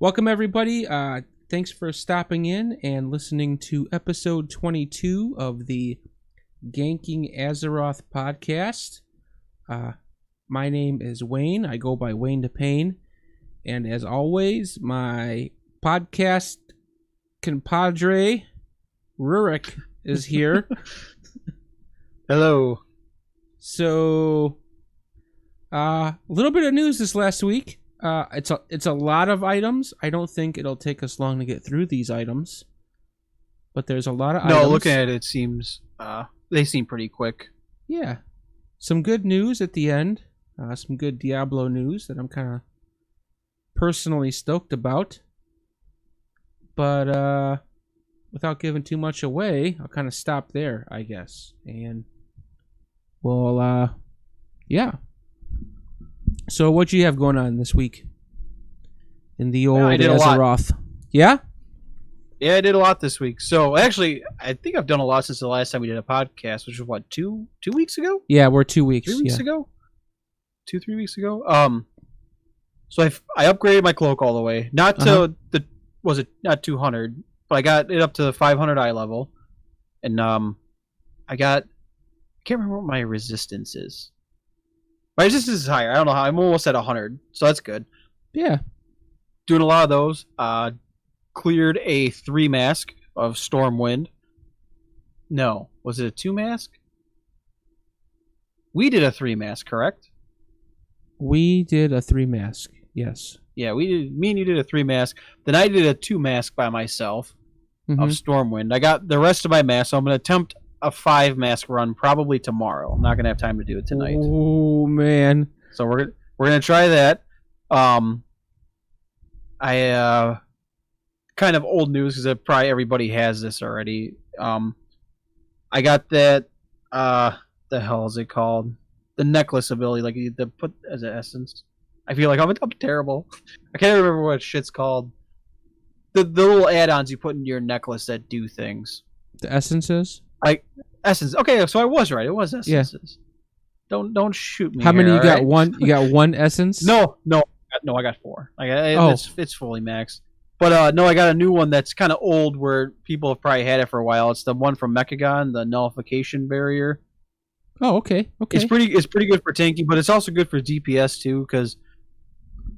Welcome, everybody. Thanks for stopping in and listening to episode 22 of the Ganking Azeroth podcast. My name is Wayne. I go by Wayne to Pain. And as always, my podcast compadre, Rurik, is here. Hello. So, a little bit of news this last week. It's a lot of items. I don't think it'll take us long to get through these items, but there's a lot of items. No, looking at it seems they seem pretty quick. Yeah, some good news at the end. Some good Diablo news that I'm kind of personally stoked about. But without giving too much away, I'll kind of stop there, I guess. And well, yeah. So what do you have going on this week in the old Azeroth? Yeah? Yeah, I did a lot this week. So actually, I think I've done a lot since the last time we did a podcast, which was what, two weeks ago? Yeah, we're 2 weeks. 3 weeks ago? 3 weeks ago? So I upgraded my cloak all the way. Not to not 200, but I got it up to the 500 eye level. And I can't remember what my resistance is. My resistance is higher. I don't know how. I'm almost at 100, so that's good. Yeah. Doing a lot of those. Cleared a 3 mask of Stormwind. No. Was it a 2 mask? We did a 3 mask, correct? We did a 3 mask, yes. Yeah, me and you did a 3 mask. Then I did a 2 mask by myself of Stormwind. I got the rest of my masks, so I'm going to attempt a 5 mask run probably tomorrow. I'm not gonna have time to do it tonight. Oh man! So we're gonna try that. I kind of old news because probably everybody has this already. I got that. The hell is it called? The necklace ability, like the put as an essence. I feel like I'm terrible. I can't remember what shit's called. The little add-ons you put in your necklace that do things. The essences. Essence. Okay, so I was right. It was essences. Yeah. Don't shoot me. How many you got? Right? One. You got one essence? No. I got 4. It's fully maxed. But no, I got a new one that's kind of old, where people have probably had it for a while. It's the one from Mechagon, the nullification barrier. Oh, okay. It's pretty good for tanking, but it's also good for DPS too.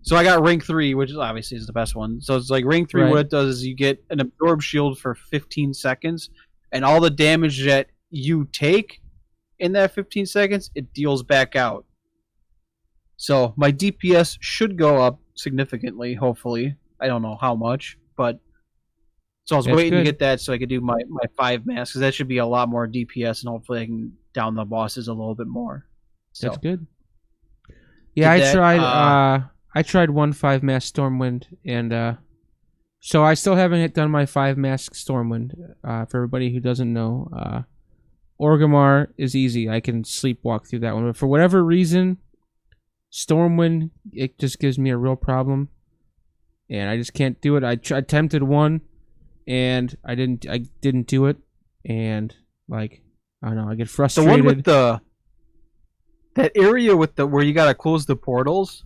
So I got rank 3, which obviously is the best one. So it's like rank 3. Right. What it does is you get an absorb shield for 15 seconds. And all the damage that you take in that 15 seconds, it deals back out. So my DPS should go up significantly, hopefully. I don't know how much, but so I was waiting to get that so I could do my 5 masks, because that should be a lot more DPS, and hopefully I can down the bosses a little bit more. So, that's good. Yeah, I tried 1 5 mask Stormwind, and so I still haven't done my 5 mask Stormwind. For everybody who doesn't know, Orgrimmar is easy. I can sleepwalk through that one. But for whatever reason, Stormwind, it just gives me a real problem, and I just can't do it. I attempted one, and I didn't do it, and like I don't know, I get frustrated. The one with that area with where you gotta close the portals.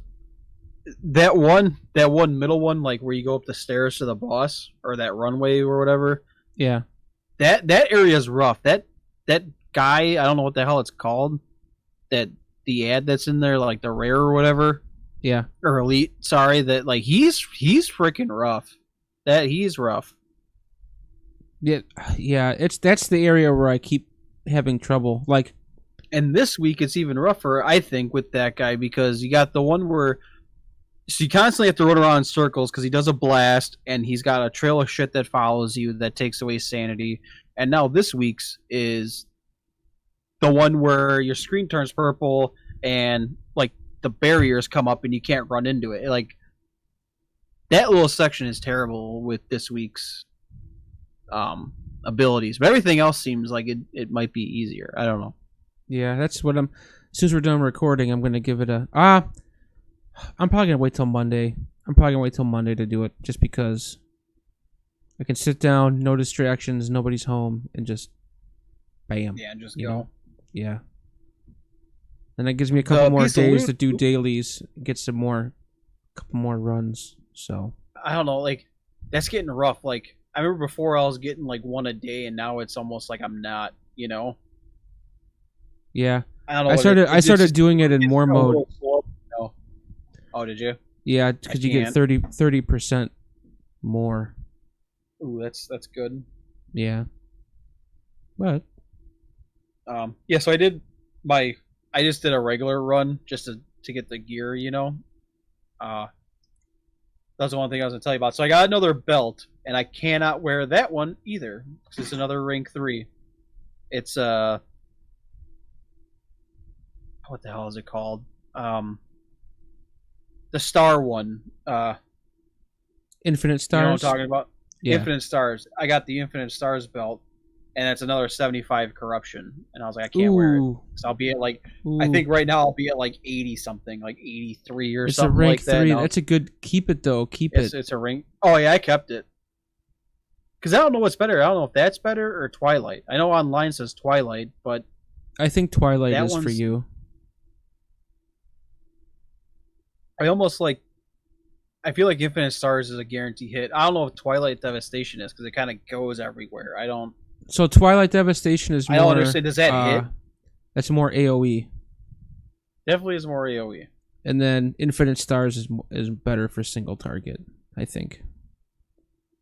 That one middle one, like where you go up the stairs to the boss, or that runway or whatever. Yeah. That area is rough. That guy, I don't know what the hell it's called. That the ad that's in there, like the rare or whatever. Yeah. Or elite. Sorry, that like he's freaking rough. He's rough. Yeah. That's the area where I keep having trouble. Like, and this week it's even rougher, I think, with that guy, because you got the one where. So you constantly have to run around in circles because he does a blast, and he's got a trail of shit that follows you that takes away sanity. And now this week's is the one where your screen turns purple and like the barriers come up and you can't run into it. Like that little section is terrible with this week's abilities, but everything else seems like it might be easier. I don't know. Yeah, that's what I'm. As soon as we're done recording, I'm gonna give it a I'm probably going to wait till Monday. To do it, just because I can sit down, no distractions, nobody's home, and just bam. Yeah, and just go. Yeah. And that gives me a couple more days to do dailies, get some couple more runs. So I don't know, like that's getting rough. Like I remember before I was getting like one a day, and now it's almost like I'm not. You know. Yeah. I don't know. I started doing it in more mode. Slow, you know? Oh, did you? Yeah, because you get 30% more. Ooh, that's good. Yeah. But yeah, so I just did a regular run just to get the gear, you know. That's the one thing I was gonna tell you about. So I got another belt, and I cannot wear that one either because it's another rank 3. It's what the hell is it called? The star one. Infinite Stars. You know what I'm talking about? Yeah. Infinite Stars. I got the Infinite Stars belt, and it's another 75 corruption. And I was like, I can't wear it. So I'll be at like, I think right now I'll be at like 80 something, like 83 or something like that. It's a rank 3. That's a good. Keep it though. Keep it. It's a rank. Oh yeah, I kept it. Because I don't know what's better. I don't know if that's better or Twilight. I know online says Twilight, but I think Twilight is for you. I almost like. I feel like Infinite Stars is a guarantee hit. I don't know if Twilight Devastation is because it kind of goes everywhere. I don't. So Twilight Devastation is more. I don't understand. Does that hit? That's more AOE. Definitely is more AOE. And then Infinite Stars is better for single target, I think.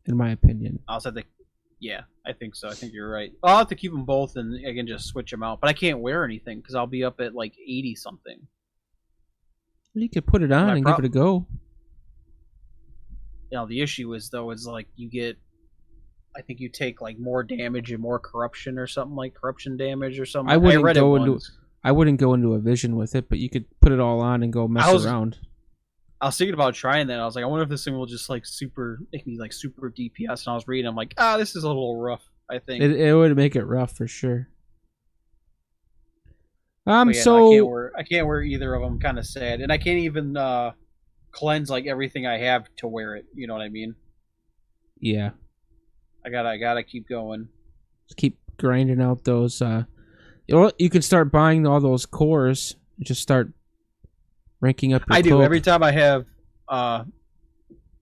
In my opinion. I'll say yeah, I think so. I think you're right. I'll have to keep them both and I can just switch them out. But I can't wear anything because I'll be up at like 80 something. You could put it on and give it a go. You know, the issue is though is like you get, I think you take like more damage and more corruption or something, like corruption damage or something. I wouldn't go into a vision with it, but you could put it all on and go mess around. I was thinking about trying that. I was like, I wonder if this thing will just like make me like super DPS. And I was reading, I'm like, this is a little rough. I think it would make it rough for sure. Yeah, no, I can't wear either of them. Kind of sad, and I can't even cleanse like everything I have to wear it. You know what I mean? Yeah. I gotta keep going. Just keep grinding out those. You can start buying all those cores. And just start ranking up. I do every time I have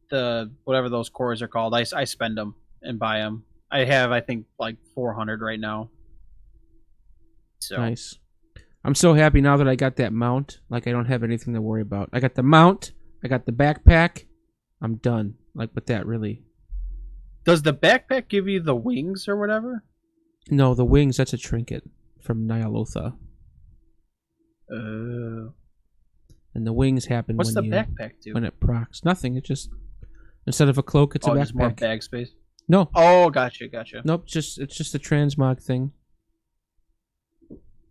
the whatever those cores are called. I spend them and buy them. I have I think like 400 right now. So nice. I'm so happy now that I got that mount. Like I don't have anything to worry about. I got the mount. I got the backpack. I'm done. Like with that, really. Does the backpack give you the wings or whatever? No, the wings. That's a trinket from Nyalotha. And the wings happen. What's the backpack do? When it procs. Nothing. It just instead of a cloak, it's a backpack. Just more bag space. No. Oh, gotcha. Nope. It's just a transmog thing.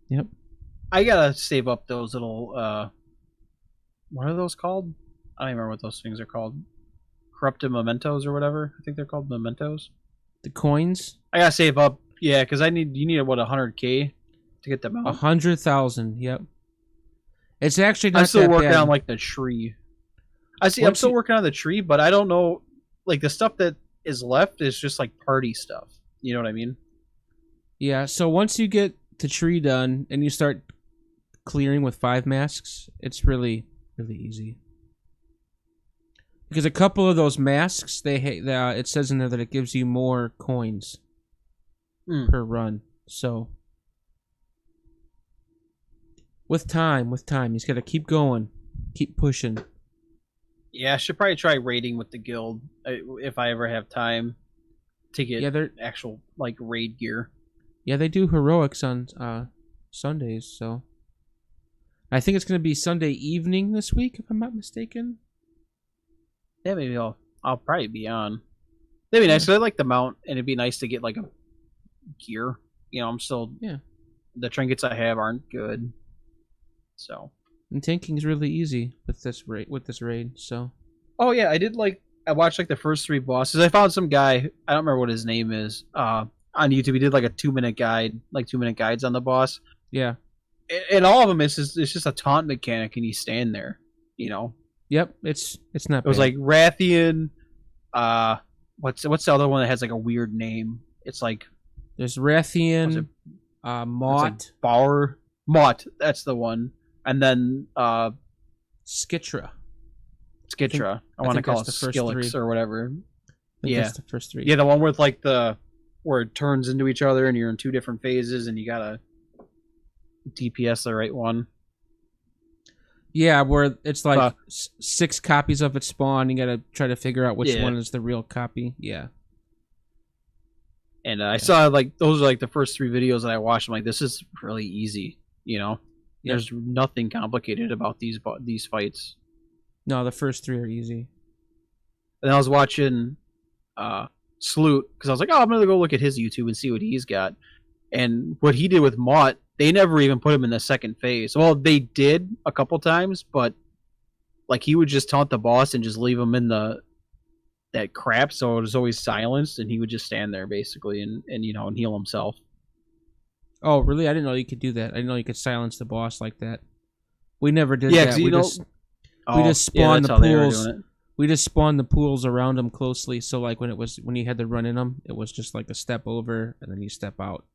Yep. I gotta save up those little. What are those called? I don't even remember what those things are called. Corrupted mementos or whatever. I think they're called mementos. The coins. I gotta save up. Yeah, because you need what 100K to get them out. 100,000. Yep. It's actually not. I'm still working bad. on like the tree. I'm still working on the tree, but I don't know. Like the stuff that is left is just like party stuff. You know what I mean? Yeah. So once you get the tree done and you start clearing with 5 masks, it's really easy. Because a couple of those masks, it says in there that it gives you more coins per run. So with time, you just gotta keep going, keep pushing. Yeah, I should probably try raiding with the guild if I ever have time to get actual like raid gear. Yeah, they do heroics on Sundays, so I think it's gonna be Sunday evening this week, if I'm not mistaken. Yeah, maybe I'll probably be on. That'd be nice. Cause I like the mount, and it'd be nice to get like a gear. You know, I'm still the trinkets I have aren't good, so. And tanking's really easy with this raid. So. Oh yeah, I watched like the first 3 bosses. I found some guy, I don't remember what his name is, on YouTube. He did like a 2-minute guide, like 2-minute guides on the boss. Yeah. And all of them it's just a taunt mechanic, and you stand there, you know. Yep, it's not bad. It was like Rathian. What's the other one that has like a weird name? It's like there's Rathian, Mott, like Mott. That's the one. And then Skitra. Skitra. I want to call it Skillix or whatever. Yeah, that's the first 3. Yeah, the one with like where it turns into each other and you're in 2 different phases and you gotta DPS the right one. Yeah, where it's like 6 copies of it spawn. You gotta try to figure out which one is the real copy. Yeah. And I saw like those are like the first 3 videos that I watched. I'm like, this is really easy. You know, there's nothing complicated about these fights. No, the first 3 are easy. And I was watching Sloot because I was like, oh, I'm gonna go look at his YouTube and see what he's got. And what he did with Mott, they never even put him in the second phase. Well, they did a couple times, but like he would just taunt the boss and just leave him in that crap, so it was always silenced, and he would just stand there basically and heal himself. Oh, really? I didn't know you could do that. I didn't know you could silence the boss like that. We never did that. We just spawned the pools. We just spawned the pools around him closely, so like when he had to run in them, it was just like a step over and then you step out.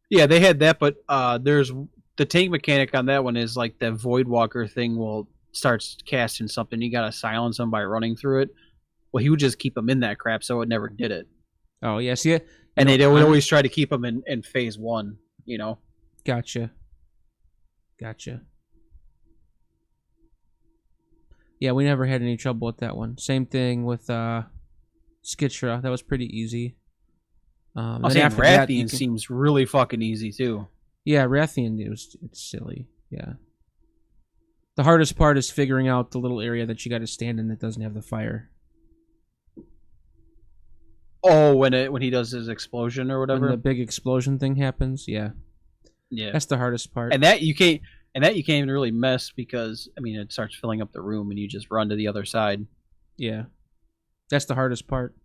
Yeah, they had that, but there's the tank mechanic on that one is like the Void Walker thing will start casting something. You gotta silence him by running through it. Well, he would just keep him in that crap, so it never did it. Oh, yes, yeah. And they would always try to keep him in phase 1, you know? Gotcha. Yeah, we never had any trouble with that one. Same thing with Skitra. That was pretty easy. I think Rathian seems really fucking easy, too. Yeah, Rathian, it's silly. Yeah. The hardest part is figuring out the little area that you got to stand in that doesn't have the fire. Oh, when he does his explosion or whatever? When the big explosion thing happens, yeah. Yeah. That's the hardest part. And that you can't even really miss because, I mean, it starts filling up the room and you just run to the other side. Yeah. That's the hardest part.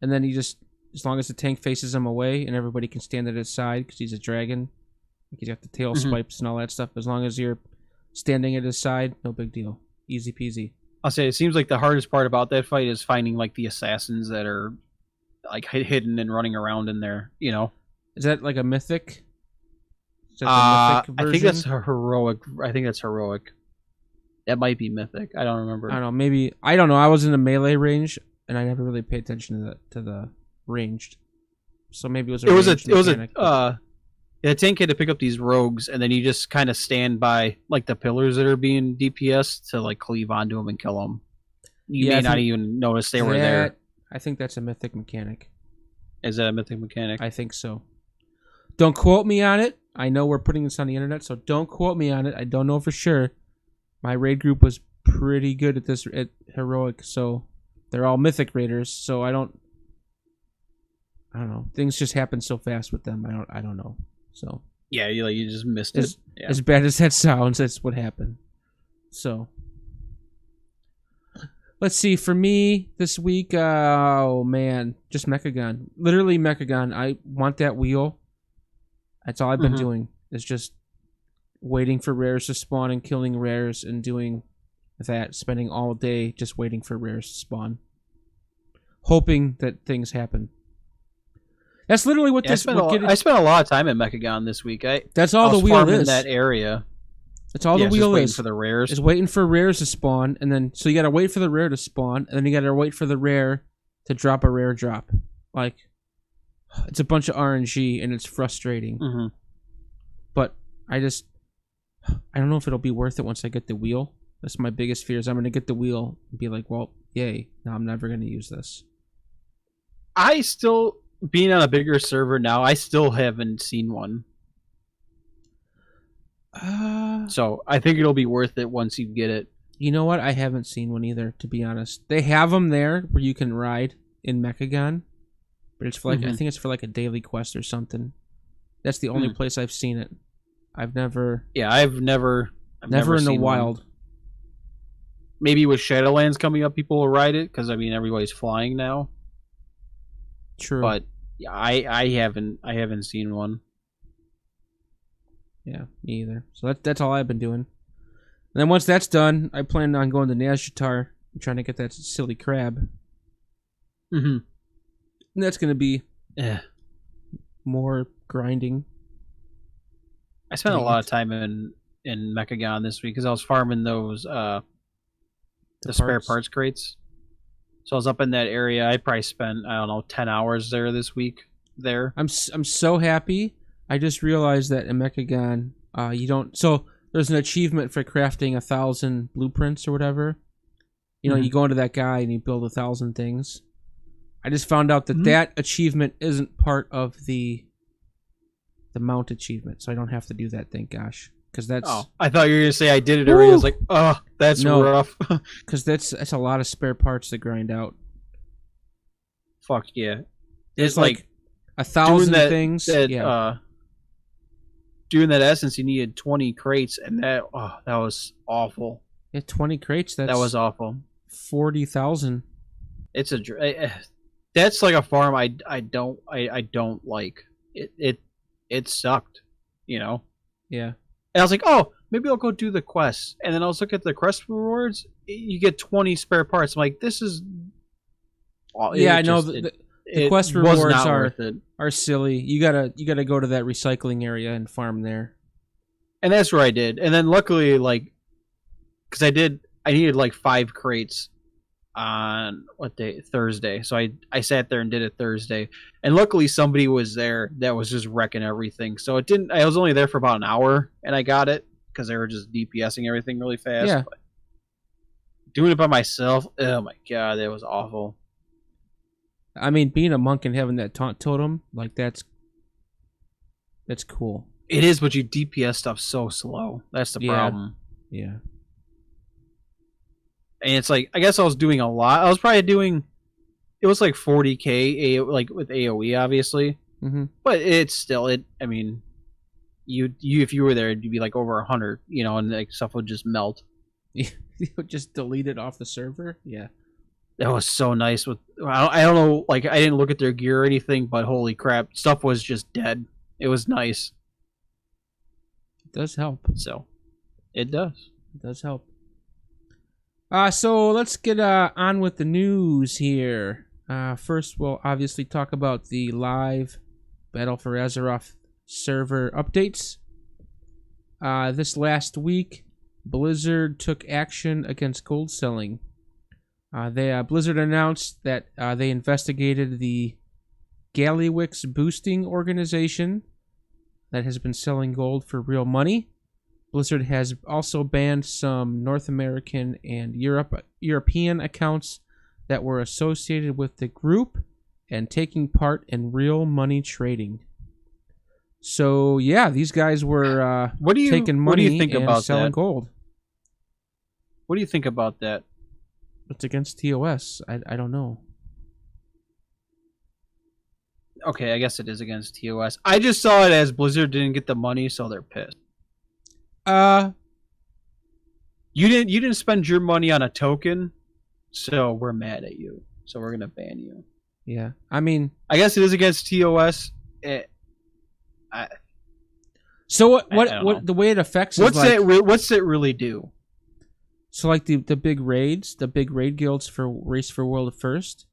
And then as long as the tank faces him away and everybody can stand at his side because he's a dragon, like he's got the tail swipes and all that stuff, as long as you're standing at his side, no big deal. Easy peasy. I'll say it seems like the hardest part about that fight is finding like the assassins that are like hidden and running around in there, you know. Is that like a mythic? Is that the mythic version? I think that's heroic. I think that's heroic. That might be mythic. I don't remember. I don't know. Maybe I don't know. I was in the melee range and I never really paid attention to the ranged. So maybe it was the tank had to pick up these rogues and then you just kind of stand by like the pillars that are being DPS to like cleave onto them and kill them. You may not even notice they were there. I think that's a mythic mechanic. Is that a mythic mechanic? I think so. Don't quote me on it. I know we're putting this on the internet, so don't quote me on it. I don't know for sure. My raid group was pretty good at this at heroic, so they're all mythic raiders. So I don't know. Things just happen so fast with them. I don't know. So yeah, you just missed it. Yeah. As bad as that sounds, that's what happened. So let's see. For me this week, oh man, just Mechagon. Literally Mechagon. I want that wheel. That's all I've been doing. Is just waiting for rares to spawn and killing rares and doing that. Spending all day just waiting for rares to spawn, hoping that things happen. That's literally what this. I spent a lot of time at Mechagon this week. That's all the wheel is. In that area. That's all the wheel is. For the rares. Is waiting for rares to spawn, and then so you got to wait for the rare to spawn, and then you got to wait for the rare to drop a rare drop. Like, it's a bunch of RNG, and it's frustrating. Mm-hmm. But I don't know if it'll be worth it once I get the wheel. That's my biggest fear. Is I'm going to get the wheel and be like, well, yay! Now I'm never going to use this. Being on a bigger server now, I still haven't seen one. So I think it'll be worth it once you get it. You know what? I haven't seen one either, to be honest. They have them there where you can ride in Mechagon, but it's for like I think it's for like a daily quest or something. That's the only place I've seen it. I've never. Yeah, I've never in the wild. One. Maybe with Shadowlands coming up, people will ride it because I mean everybody's flying now. True, but yeah, I haven't seen one. Yeah, me either. So that's all I've been doing. And then once that's done, I plan on going to Nazjatar and trying to get that silly crab. Mm-hmm. And that's gonna be more grinding. I spent a lot of time in Mechagon this week because I was farming those the spare parts crates. So I was up in that area. I probably spent, I don't know, 10 hours there this week. There. I'm so happy. I just realized that in Mechagon, you don't. So there's an achievement for crafting 1,000 blueprints or whatever. You know, you go into that guy and you build 1,000 things. I just found out that that achievement isn't part of the mount achievement, so I don't have to do that. Thank gosh, because that's. Oh, I thought you were gonna say I did it already. I was like, oh, that's rough. Because that's a lot of spare parts to grind out. Fuck yeah! It's like 1,000 things. Doing that essence, you needed 20 crates, and that was awful. Yeah, 20 crates. That was awful. 40,000. It's that's like a farm I don't like. It sucked, you know. Yeah. And I was like, oh, maybe I'll go do the quests. And then I was looking at the quest rewards. You get 20 spare parts. I'm like, this is. Yeah, I know. The quest rewards are silly. You gotta go to that recycling area and farm there. And that's where I did. And then luckily, like, because I needed like 5 crates on what day? Thursday. So I sat there and did it Thursday. And luckily somebody was there that was just wrecking everything. So I was only there for about an hour and I got it because they were just DPSing everything really fast. Yeah. But doing it by myself, oh my god, that was awful. I mean, being a monk and having that taunt totem, like that's cool. It is, but you DPS stuff so slow. That's the problem. Yeah. And it's like, I guess I was doing a lot. I was probably doing, it was like 40k, like with AoE, obviously. Mm-hmm. But it's still, I mean, you if you were there, it'd be like over 100, you know, and like stuff would just melt. You would just delete it off the server? Yeah. That was so nice. I don't know, like, I didn't look at their gear or anything, but holy crap, stuff was just dead. It was nice. It does help. So, it does. It does help. So let's get on with the news here. First, we'll obviously talk about the live Battle for Azeroth server updates. This last week, Blizzard took action against gold selling. Blizzard announced that they investigated the Gallywix boosting organization that has been selling gold for real money. Blizzard has also banned some North American and European accounts that were associated with the group and taking part in real money trading. So yeah, these guys were taking money and selling gold. What do you think about that? It's against TOS. I don't know. Okay, I guess it is against TOS. I just saw it as Blizzard didn't get the money, so they're pissed. You didn't spend your money on a token, so we're mad at you. So we're gonna ban you. Yeah, I mean, I guess it is against TOS. So what the way it affects what's it really do? So like the big raids, the big raid guilds for Race for World of First,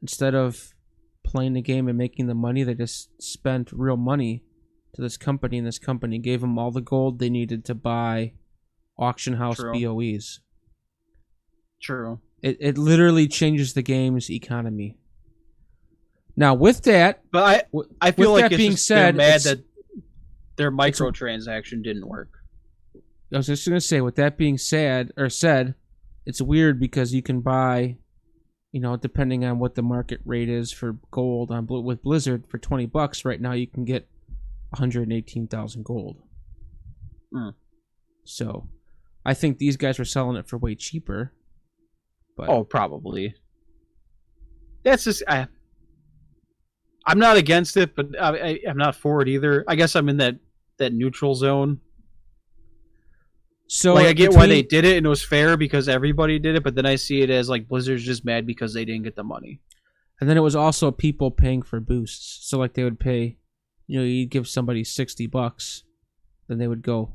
instead of playing the game and making the money, they just spent real money to this company, and this company gave them all the gold they needed to buy auction house BOEs. True. It literally changes the game's economy. Now with that, but I feel like that being said, they're mad that their microtransaction didn't work. I was just gonna say, with that being said, it's weird because you can buy, you know, depending on what the market rate is for gold with Blizzard for $20 right now, you can get 118,000 gold. So, I think these guys were selling it for way cheaper. But probably. That's just I'm not against it, but I'm not for it either. I guess I'm in that neutral zone. So like, I get why they did it and it was fair because everybody did it, but then I see it as like Blizzard's just mad because they didn't get the money. And then it was also people paying for boosts. So like they would pay, you know, you'd give somebody $60, then they would go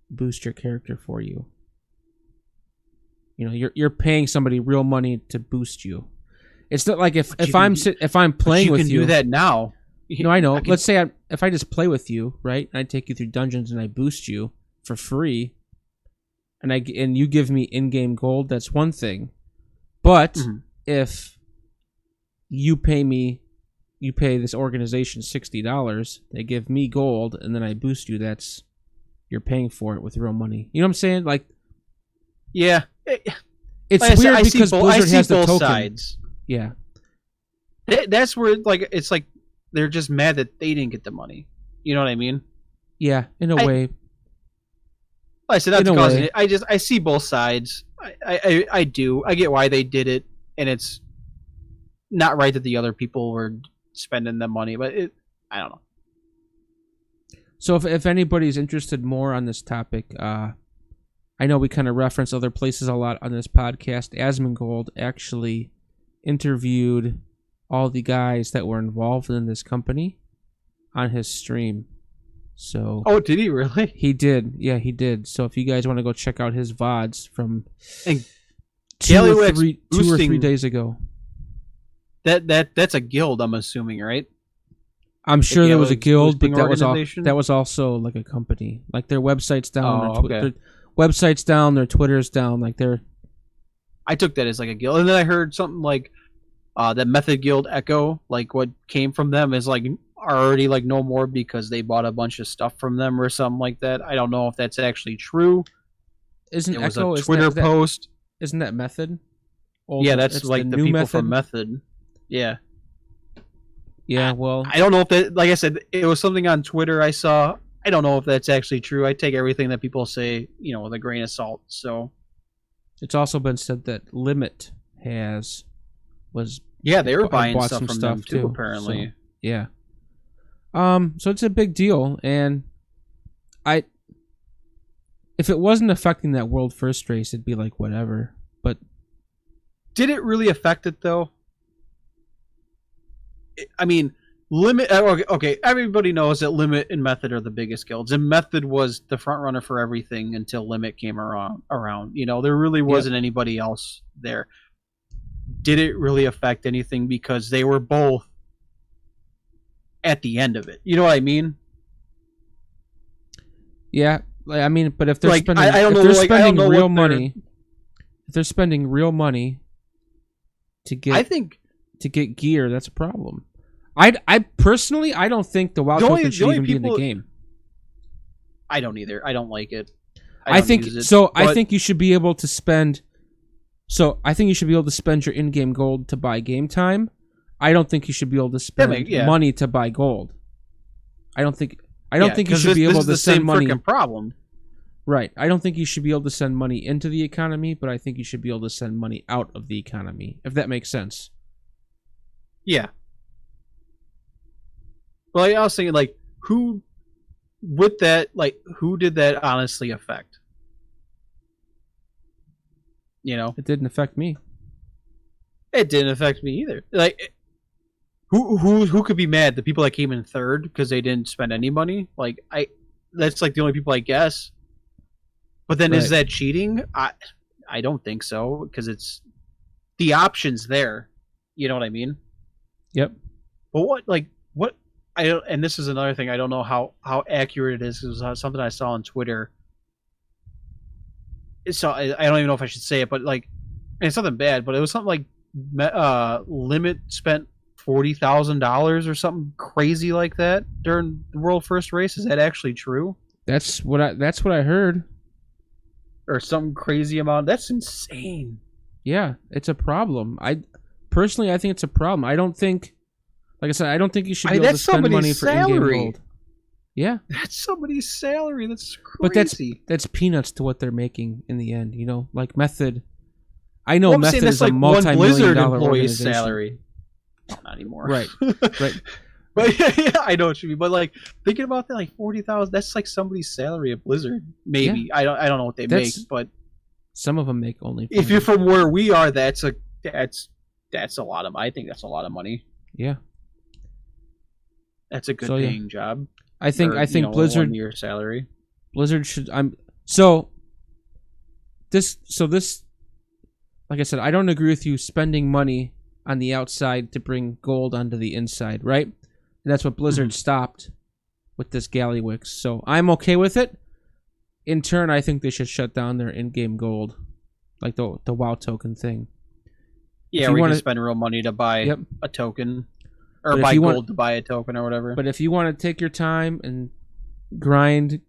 boost your character for you. You know, you're paying somebody real money to boost you. It's not like if I'm playing with you, you can do that now. No, I know. Let's say if I just play with you, right? And I take you through dungeons and I boost you for free. and you give me in-game gold, that's one thing. But if you pay this organization $60, they give me gold, and then I boost you, you're paying for it with real money. You know what I'm saying? Like, yeah, it's like weird because Blizzard has the both token. Sides. Yeah, that's where it's like they're just mad that they didn't get the money. You know what I mean? Yeah, in a way. I said that's causing it. I see both sides. I do. I get why they did it, and it's not right that the other people were spending the money, but I don't know. So if anybody's interested more on this topic, I know we kind of reference other places a lot on this podcast. Asmongold actually interviewed all the guys that were involved in this company on his stream. So did he really? He did. Yeah, he did. So if you guys want to go check out his VODs from and 2 or 3 days ago. That's a guild, I'm assuming, right? I'm sure there was a guild, but that was also like a company. Like their website's down, their website's down, their Twitter's down. Like I took that as like a guild, and then I heard something like that Method Guild Echo, like what came from them is like already like no more because they bought a bunch of stuff from them or something like that. I don't know if that's actually true. Isn't it was Echo a Twitter post? Isn't that Method? That's like the people Method? From Method. Yeah. Yeah, well, I don't know if that, like I said, it was something on Twitter I saw. I don't know if that's actually true. I take everything that people say, with a grain of salt. So it's also been said that Limit was they were buying stuff from them too, apparently. So, yeah. So it's a big deal, and if it wasn't affecting that world first race, it'd be like whatever. But did it really affect it though? I mean, Limit. Okay, everybody knows that Limit and Method are the biggest guilds, and Method was the front runner for everything until Limit came around. There really wasn't anybody else there. Did it really affect anything because they were both at the end of it? You know what I mean? Yeah, I mean, but if they're spending real money to get gear, that's a problem. I personally, I don't think the WoW token should even be in the game. I don't either. I don't like it. I think you should be able to spend. So I think you should be able to spend your in-game gold to buy game time. I don't think you should be able to spend money to buy gold. I don't think you should be able to send money. Problem. Right. I don't think you should be able to send money into the economy, but I think you should be able to send money out of the economy, if that makes sense. Yeah. Well, I was thinking, like, who did that honestly affect? It didn't affect me. It didn't affect me either. Like, who could be mad? The people that came in third because they didn't spend any money? Like, that's like the only people I guess. But then is that cheating? I don't think so, because it's the options there. You know what I mean? Yep. But what I don't, and this is another thing I don't know how accurate it is. It was something I saw on Twitter. So I don't even know if I should say it, but like, it's something bad. But it was something like Limit spent $40,000 or something crazy like that during the world first race. Is that actually true? That's what I heard. Or some crazy amount. That's insane. Yeah, it's a problem. I think it's a problem. I don't think, like I said, I don't think you should be able to spend money for in-game gold. Yeah, that's somebody's salary. That's crazy. But that's peanuts to what they're making in the end. Like Method. I know Method is a multi-million-dollar organization. Salary. Not anymore. Right. But yeah, I know what you mean. But like thinking about that, like 40,000, that's like somebody's salary at Blizzard. Maybe I don't know what they make, but some of them make only. If you're from where we are, that's a lot of. I think that's a lot of money. Yeah, that's a good paying job. I think Blizzard 1 year salary. Blizzard should. This. Like I said, I don't agree with you spending money on the outside to bring gold onto the inside, right? And that's what Blizzard stopped with this Gallywix. So I'm okay with it. in turn, I think they should shut down their in-game gold, like the WoW token thing. Yeah, where you can spend real money to buy a token, or buy gold to buy a token or whatever. But if you want to take your time and grind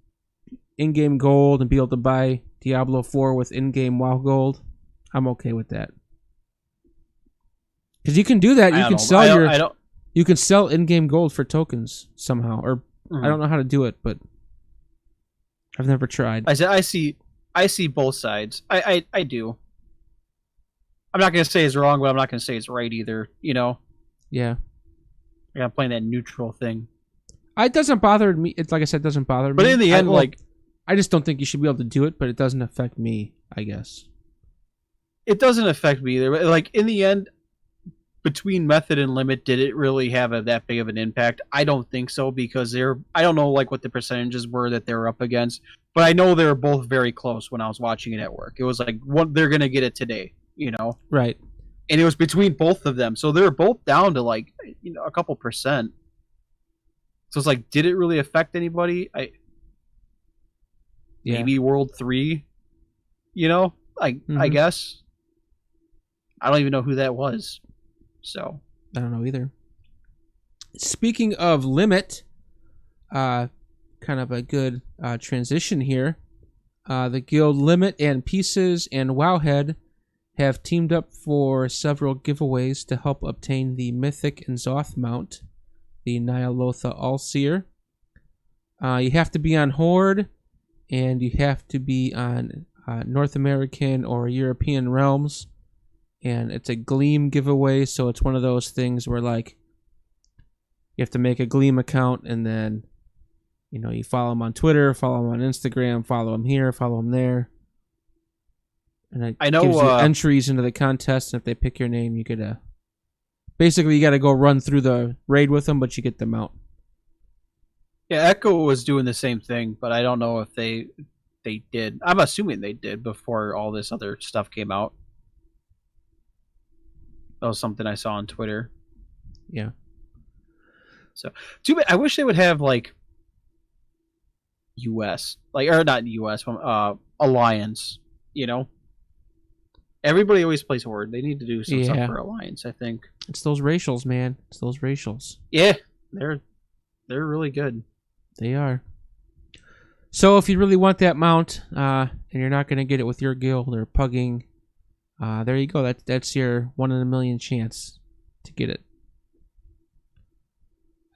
in-game gold and be able to buy Diablo 4 with in-game WoW gold, I'm okay with that. Because you can do that. You can sell in-game gold for tokens somehow, or I don't know how to do it, but I've never tried. I see both sides. I do. I'm not going to say it's wrong, but I'm not going to say it's right either. You know. Yeah. Yeah, I'm playing that neutral thing. It doesn't bother me. It's like I said, it doesn't bother me. But in the end, I just don't think you should be able to do it. But it doesn't affect me, I guess. It doesn't affect me either. Like in the end, between method and limit, did it really have that big of an impact? I don't think so, because I don't know like what the percentages were that they were up against, but I know they were both very close when I was watching it at work. It was like they're gonna get it today, you know? Right. And it was between both of them, so they were both down to like a couple percent. So it's like, did it really affect anybody? Maybe World 3, you know? I guess. I don't even know who that was. So I don't know either. Speaking of limit, kind of a good transition here. The guild Limit and Pieces and Wowhead have teamed up for several giveaways to help obtain the Mythic and Zoth mount, the Nyalotha Allseer. You have to be on Horde, and you have to be on North American or European realms. And it's a Gleam giveaway, so it's one of those things where, like, you have to make a Gleam account, and then, you follow them on Twitter, follow them on Instagram, follow them here, follow them there. And it gives you entries into the contest, and if they pick your name, you get basically, you got to go run through the raid with them, but you get them out. Yeah, Echo was doing the same thing, but I don't know if they did. I'm assuming they did before all this other stuff came out. That was something I saw on Twitter. Yeah. So, too bad. I wish they would have like U.S. or not U.S. Alliance. Everybody always plays Horde. They need to do some stuff for Alliance, I think. It's those racials, man. It's those racials. Yeah, they're really good. They are. So if you really want that mount, and you're not going to get it with your guild or pugging, there you go. That's your 1 in a million chance to get it.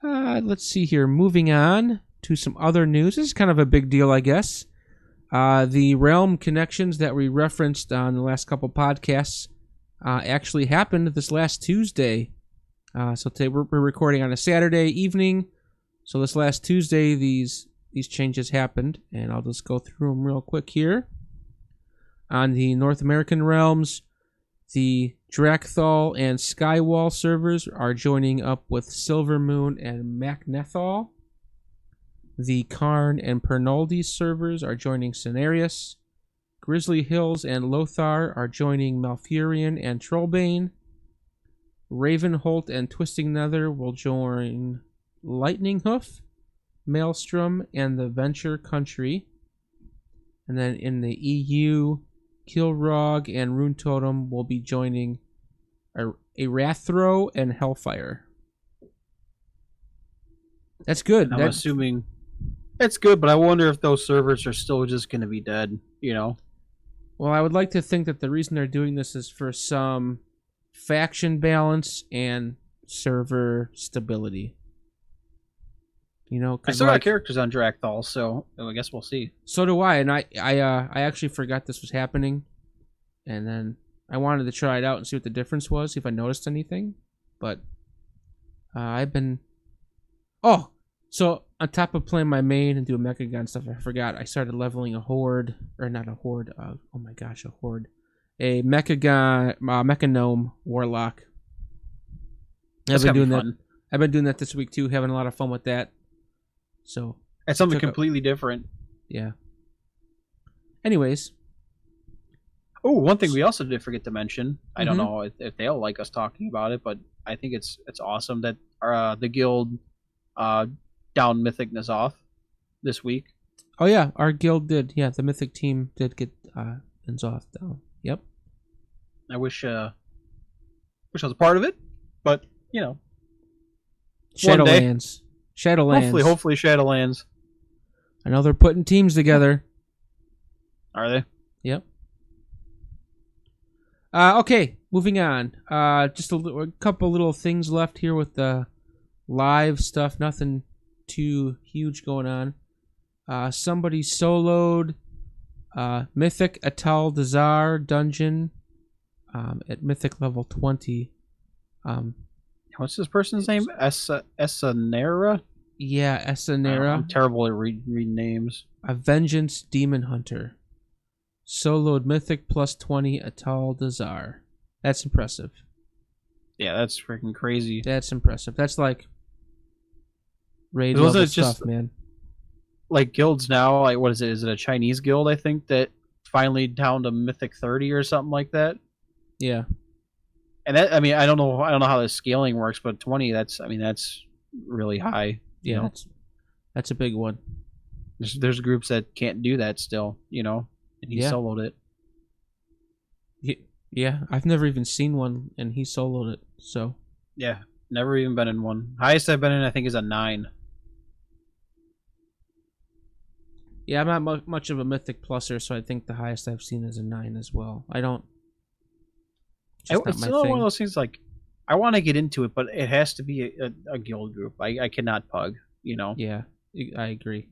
Let's see here. Moving on to some other news. This is kind of a big deal, I guess. The Realm connections that we referenced on the last couple podcasts actually happened this last Tuesday. So today we're recording on a Saturday evening. So this last Tuesday, these changes happened, and I'll just go through them real quick here. On the North American realms, the Drakthal and Skywall servers are joining up with Silvermoon and Macnethal. The Karn and Pernaldi servers are joining Cenarius. Grizzly Hills and Lothar are joining Malfurion and Trollbane. Ravenholt and Twisting Nether will join Lightning Hoof, Maelstrom, and the Venture Country. And then in the EU, Kilrog and Rune Totem will be joining Arathro and Hellfire. That's good. I'm assuming it's good, but I wonder if those servers are still just going to be dead, Well, I would like to think that the reason they're doing this is for some faction balance and server stability. I still got characters on Drakthal, so I guess we'll see. So do I, and I actually forgot this was happening, and then I wanted to try it out and see what the difference was, see if I noticed anything. But I've been... Oh! So, on top of playing my main and doing Mecha Gun stuff, I forgot I started leveling a Horde, or not a Horde, oh my gosh, a Horde. A Mecha Gun, Mecha Gnome Warlock. I've been doing that. I've been doing that this week too, having a lot of fun with that. So it's something completely different. Yeah. Anyways. Oh, one thing we also did forget to mention. I don't know if they'll like us talking about it, but I think it's awesome that the guild down Mythic N'Zoth this week. Oh yeah, our guild did. Yeah, the Mythic team did get Azeroth down. Yep. I wish I was a part of it, but one day. Shadowlands. Shadowlands. Hopefully Shadowlands. I know they're putting teams together. Are they? Yep. Okay, moving on. Just a couple little things left here with the live stuff. Nothing too huge going on. Somebody soloed Mythic Atal Dazar dungeon at Mythic level 20. What's this person's name? Esanera? Yeah, Esanera. I'm terrible at reading names. A Vengeance Demon Hunter. Soloed Mythic plus 20 Atal Dazar. That's impressive. Yeah, that's freaking crazy. That's impressive. That's like raid level stuff, man. Like guilds now, like what is it? Is it a Chinese guild? I think that finally down to Mythic 30 or something like that. Yeah. And that, I mean, I don't know how the scaling works, but 20, that's really high. Yeah, that's a big one. There's groups that can't do that still, and he soloed it. Yeah, I've never even seen one, and he soloed it. So yeah, never even been in one. Highest I've been in, I think, is a 9. Yeah, I'm not much of a Mythic pluser, so I think the highest I've seen is a 9 as well. I don't. It's another one of those things. Like, I want to get into it, but it has to be a guild group. I cannot pug. Yeah, I agree.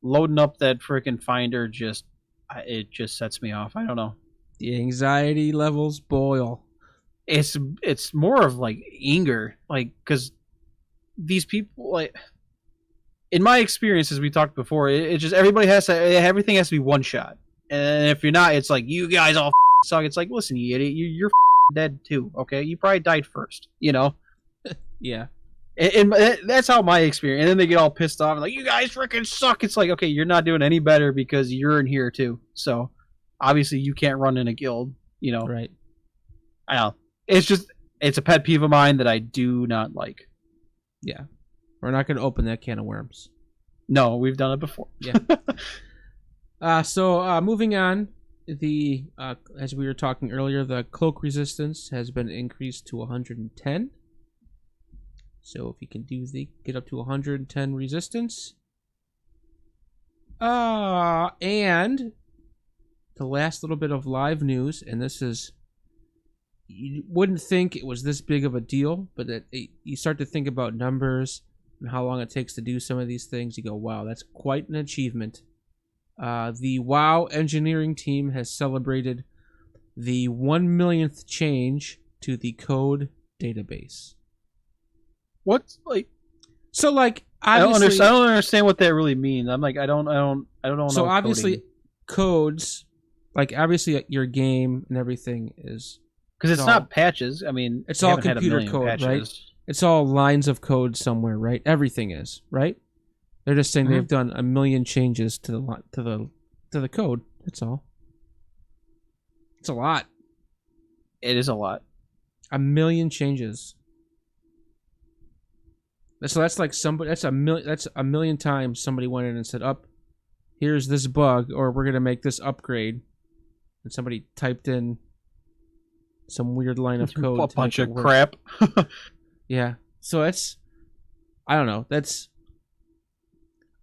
Loading up that freaking finder it just sets me off. I don't know. The anxiety levels boil. It's more of like anger, like because these people, like in my experience, as we talked before, it just everything has to be one shot, and if you're not, it's like you guys all suck. It's like, listen, you idiot, you're dead too. Okay, you probably died first. Yeah. And that's how my experience. And then they get all pissed off and like, you guys freaking suck. It's like, okay, you're not doing any better because you're in here too. So obviously you can't run in a guild. Right. I know. It's a pet peeve of mine that I do not like. Yeah. We're not going to open that can of worms. No, we've done it before. Yeah. So moving on, as we were talking earlier, the cloak resistance has been increased to 110. So if you can get up to 110 resistance. And the last little bit of live news, and this is, you wouldn't think it was this big of a deal, but you start to think about numbers and how long it takes to do some of these things. You go, wow, that's quite an achievement. The WoW engineering team has celebrated the 1 millionth change to the code database. What's like? So like, obviously, I don't understand what that really means. I'm like, I don't know. So obviously, codes, like obviously your game and everything is because it's not patches. I mean, it's all computer code, patches. Right? It's all lines of code somewhere, right? Everything is, right? They're just saying they've done 1 million changes to the code. That's all. It's a lot. It is a lot. 1 million changes. So that's like that's a million times somebody went in and said, "Up, here's this bug," or "We're gonna make this upgrade," and somebody typed in some weird line of code. A bunch of crap. Yeah. So I don't know.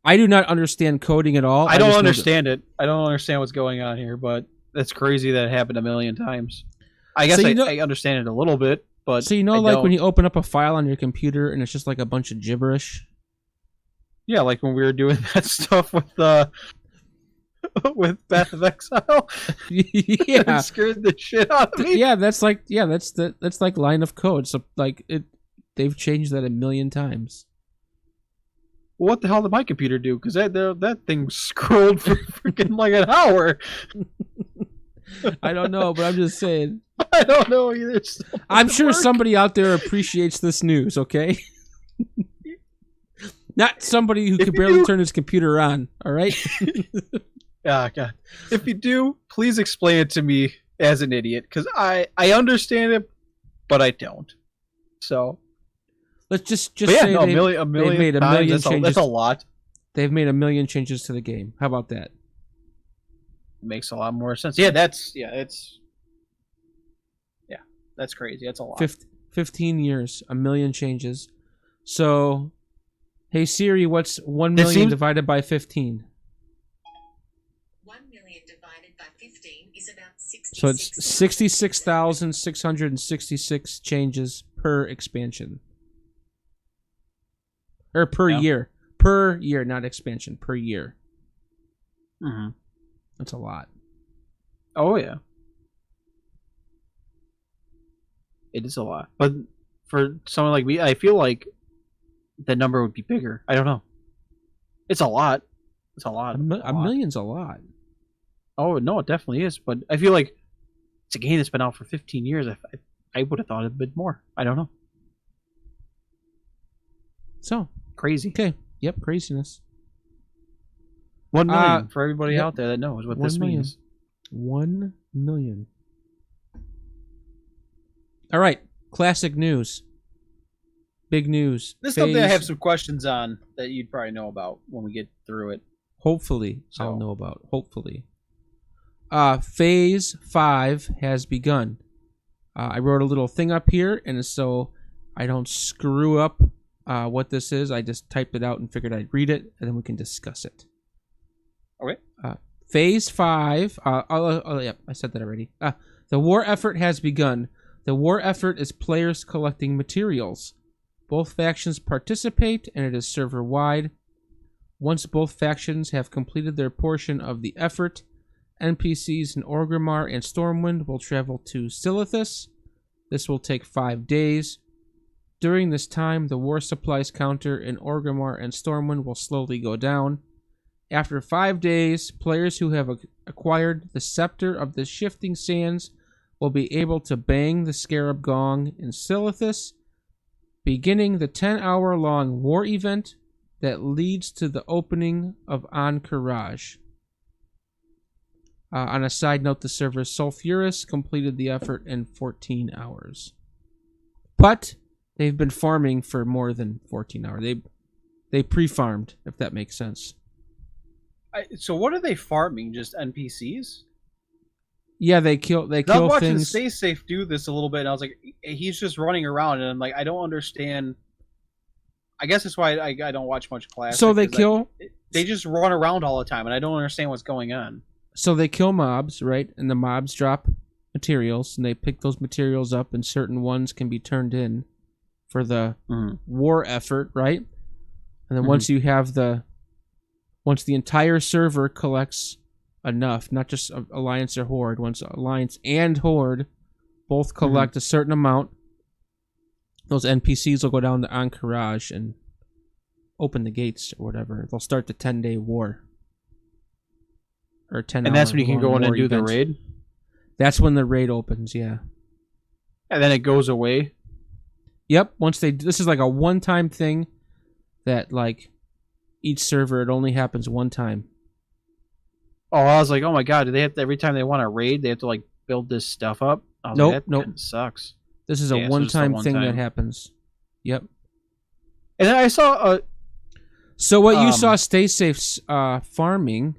I do not understand coding at all. I don't understand it. I don't understand what's going on here, but that's crazy that it happened 1 million times. I guess I understand it a little bit, but so like when you open up a file on your computer and it's just like a bunch of gibberish. Yeah, like when we were doing that stuff with Path of Exile. Yeah, it scared the shit out of me. Yeah, that's like line of code. So like they've changed that 1 million times. What the hell did my computer do? Because that thing scrolled for freaking like an hour. I don't know, but I'm just saying. I don't know either. I'm sure somebody out there appreciates this news, okay? Not somebody who could barely turn his computer on, all right? Ah, God. If you do, please explain it to me as an idiot, because I understand it, but I don't. So... Let's just say a million made 1 million changes. That's a lot. They've made 1 million changes to the game. How about that? Makes a lot more sense. Yeah, that's crazy. That's a lot. 15 years, 1 million changes. So, hey Siri, what's 1 million divided by 15? 1 million divided by 15 is about 66. So it's 66,666 changes per expansion. Or per year. Per year, not expansion. Per year. Mm-hmm. That's a lot. Oh, yeah. It is a lot. But for someone like me, I feel like the number would be bigger. I don't know. It's a lot. It's a lot. A million's a lot. Oh, no, it definitely is. But I feel like it's a game that's been out for 15 years. I would have thought a bit more. I don't know. So. Crazy. Okay. Yep, craziness. 1 million for everybody out there that knows what this means. 1 million. All right. Classic news. Big news. This is something I have some questions on that you'd probably know about when we get through it. Hopefully, I'll know about. Hopefully. Phase 5 has begun. I wrote a little thing up here, and so I don't screw up what this is. I just typed it out and figured I'd read it, and then we can discuss it. Okay. Phase 5. Yeah, I said that already. The war effort has begun. The war effort is players collecting materials. Both factions participate, and it is server-wide. Once both factions have completed their portion of the effort, NPCs in Orgrimmar and Stormwind will travel to Silithus. This will take 5 days. During this time, the war supplies counter in Orgrimmar and Stormwind will slowly go down. After 5 days, players who have acquired the Scepter of the Shifting Sands will be able to bang the Scarab Gong in Silithus, beginning the 10-hour-long war event that leads to the opening of Ahn'Qiraj. On a side note, the server Sulfuris completed the effort in 14 hours. But they've been farming for more than 14 hours. They pre-farmed, if that makes sense. So what are they farming? Just NPCs? Yeah, they kill I was watching things. Stay Safe do this a little bit, and I was like, he's just running around, and I'm like, I don't understand. I guess that's why I don't watch much Classic. So they kill... They just run around all the time, and I don't understand what's going on. So they kill mobs, right? And the mobs drop materials, and they pick those materials up, and certain ones can be turned in for the war effort, right? And then once the entire server collects enough, not just Alliance or Horde, once Alliance and Horde both collect a certain amount, those NPCs will go down to Ahn'Qiraj and open the gates or whatever. They'll start the 10-day war. Or 10 And that's when you can go in and do the raid? That's when the raid opens, yeah. And then it goes away? Yep. This is like a one-time thing that, like, each server, it only happens one time. Oh, I was like, oh my god, do they have to, every time they want to raid, they have to, like, build this stuff up? I was like, that sucks. This is a one-time thing that happens. Yep. And then I saw So what you saw Stay Safe's farming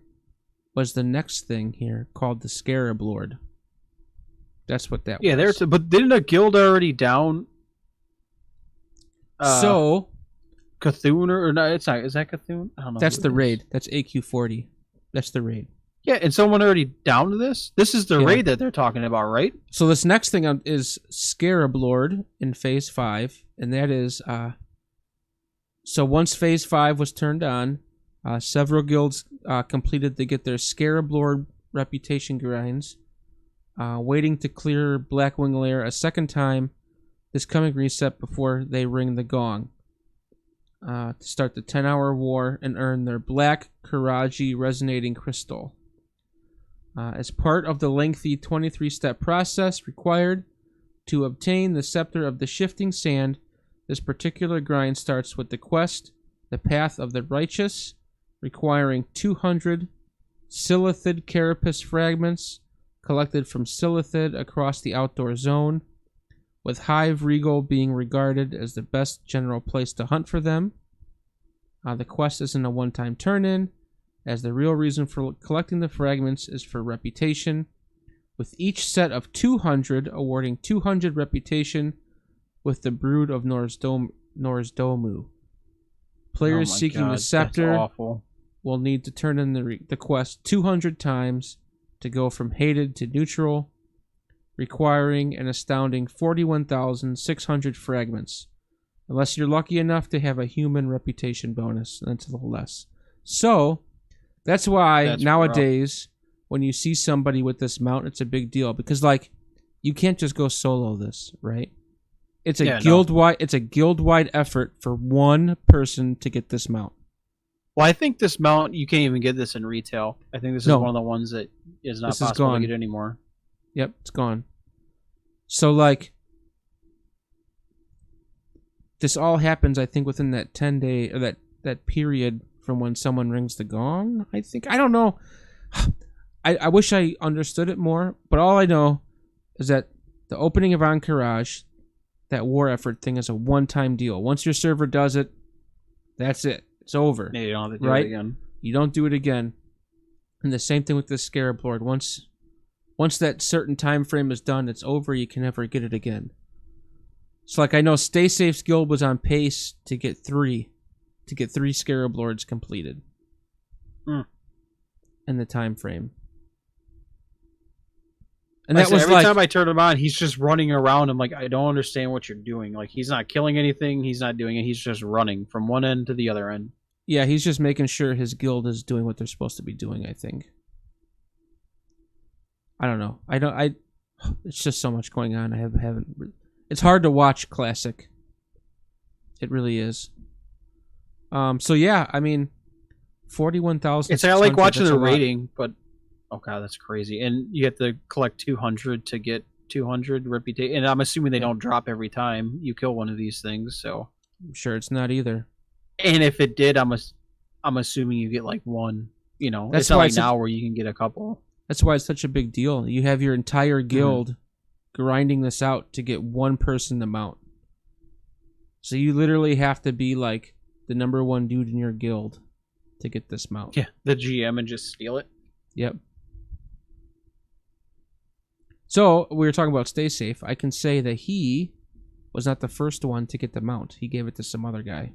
was the next thing here called the Scarab Lord. That's what that was. Yeah, but didn't a guild already down? So Cthulhu or no? It's not. Is that Cthulhu? I don't know. That's the raid. That's AQ40. That's the raid. Yeah, and someone already downed this. This is the raid that they're talking about, right? So this next thing is Scarab Lord in Phase 5, and that is so once Phase 5 was turned on, several guilds completed to get their Scarab Lord reputation grinds, waiting to clear Blackwing Lair a second time this coming reset before they ring the gong to start the 10-hour war and earn their Black Karaji Resonating Crystal. As part of the lengthy 23-step process required to obtain the Scepter of the Shifting Sand, this particular grind starts with the quest, The Path of the Righteous, requiring 200 Silithid Carapace fragments collected from Silithid across the outdoor zone, with Hive Regal being regarded as the best general place to hunt for them. The quest isn't a one-time turn-in, as the real reason for collecting the fragments is for reputation, with each set of 200 awarding 200 reputation with the Brood of Norsdomu. Players seeking the scepter will need to turn in the quest 200 times to go from hated to neutral, requiring an astounding 41,600 fragments, unless you're lucky enough to have a human reputation bonus, and that's a little less. So, that's why nowadays, when you see somebody with this mount, it's a big deal, because, like, you can't just go solo this, right? It's a guild-wide effort for one person to get this mount. Well, I think this mount, you can't even get this in retail. I think this is one of the ones that is not possible to get anymore. Yep, it's gone. So, like, this all happens, I think, within that 10-day, or that period from when someone rings the gong, I think. I don't know. I wish I understood it more, but all I know is that the opening of Encourage, that war effort thing, is a one-time deal. Once your server does it, that's it. It's over. Yeah, you don't have to do it again. You don't do it again. And the same thing with the Scarab Lord. Once that certain time frame is done, it's over. You can never get it again. So, like, I know Stay Safe's guild was on pace to get three Scarab Lords completed in the time frame. And that was every time I turn him on, he's just running around. I'm like, I don't understand what you're doing. Like, he's not killing anything. He's not doing it. He's just running from one end to the other end. Yeah, he's just making sure his guild is doing what they're supposed to be doing, I think. I don't know. It's just so much going on. I haven't. It's hard to watch Classic. It really is. So yeah, I mean, 41,000. It's not like watching the rating, but oh god, that's crazy. And you have to collect 200 to get 200 reputation. And I'm assuming they don't drop every time you kill one of these things. So I'm sure it's not either. And if it did, I'm assuming you get like one. You know, that's it's not like now where you can get a couple. That's why it's such a big deal. You have your entire guild grinding this out to get one person to mount. So you literally have to be like the number one dude in your guild to get this mount. Yeah, the GM, and just steal it. Yep. So we were talking about Stay Safe. I can say that he was not the first one to get the mount. He gave it to some other guy.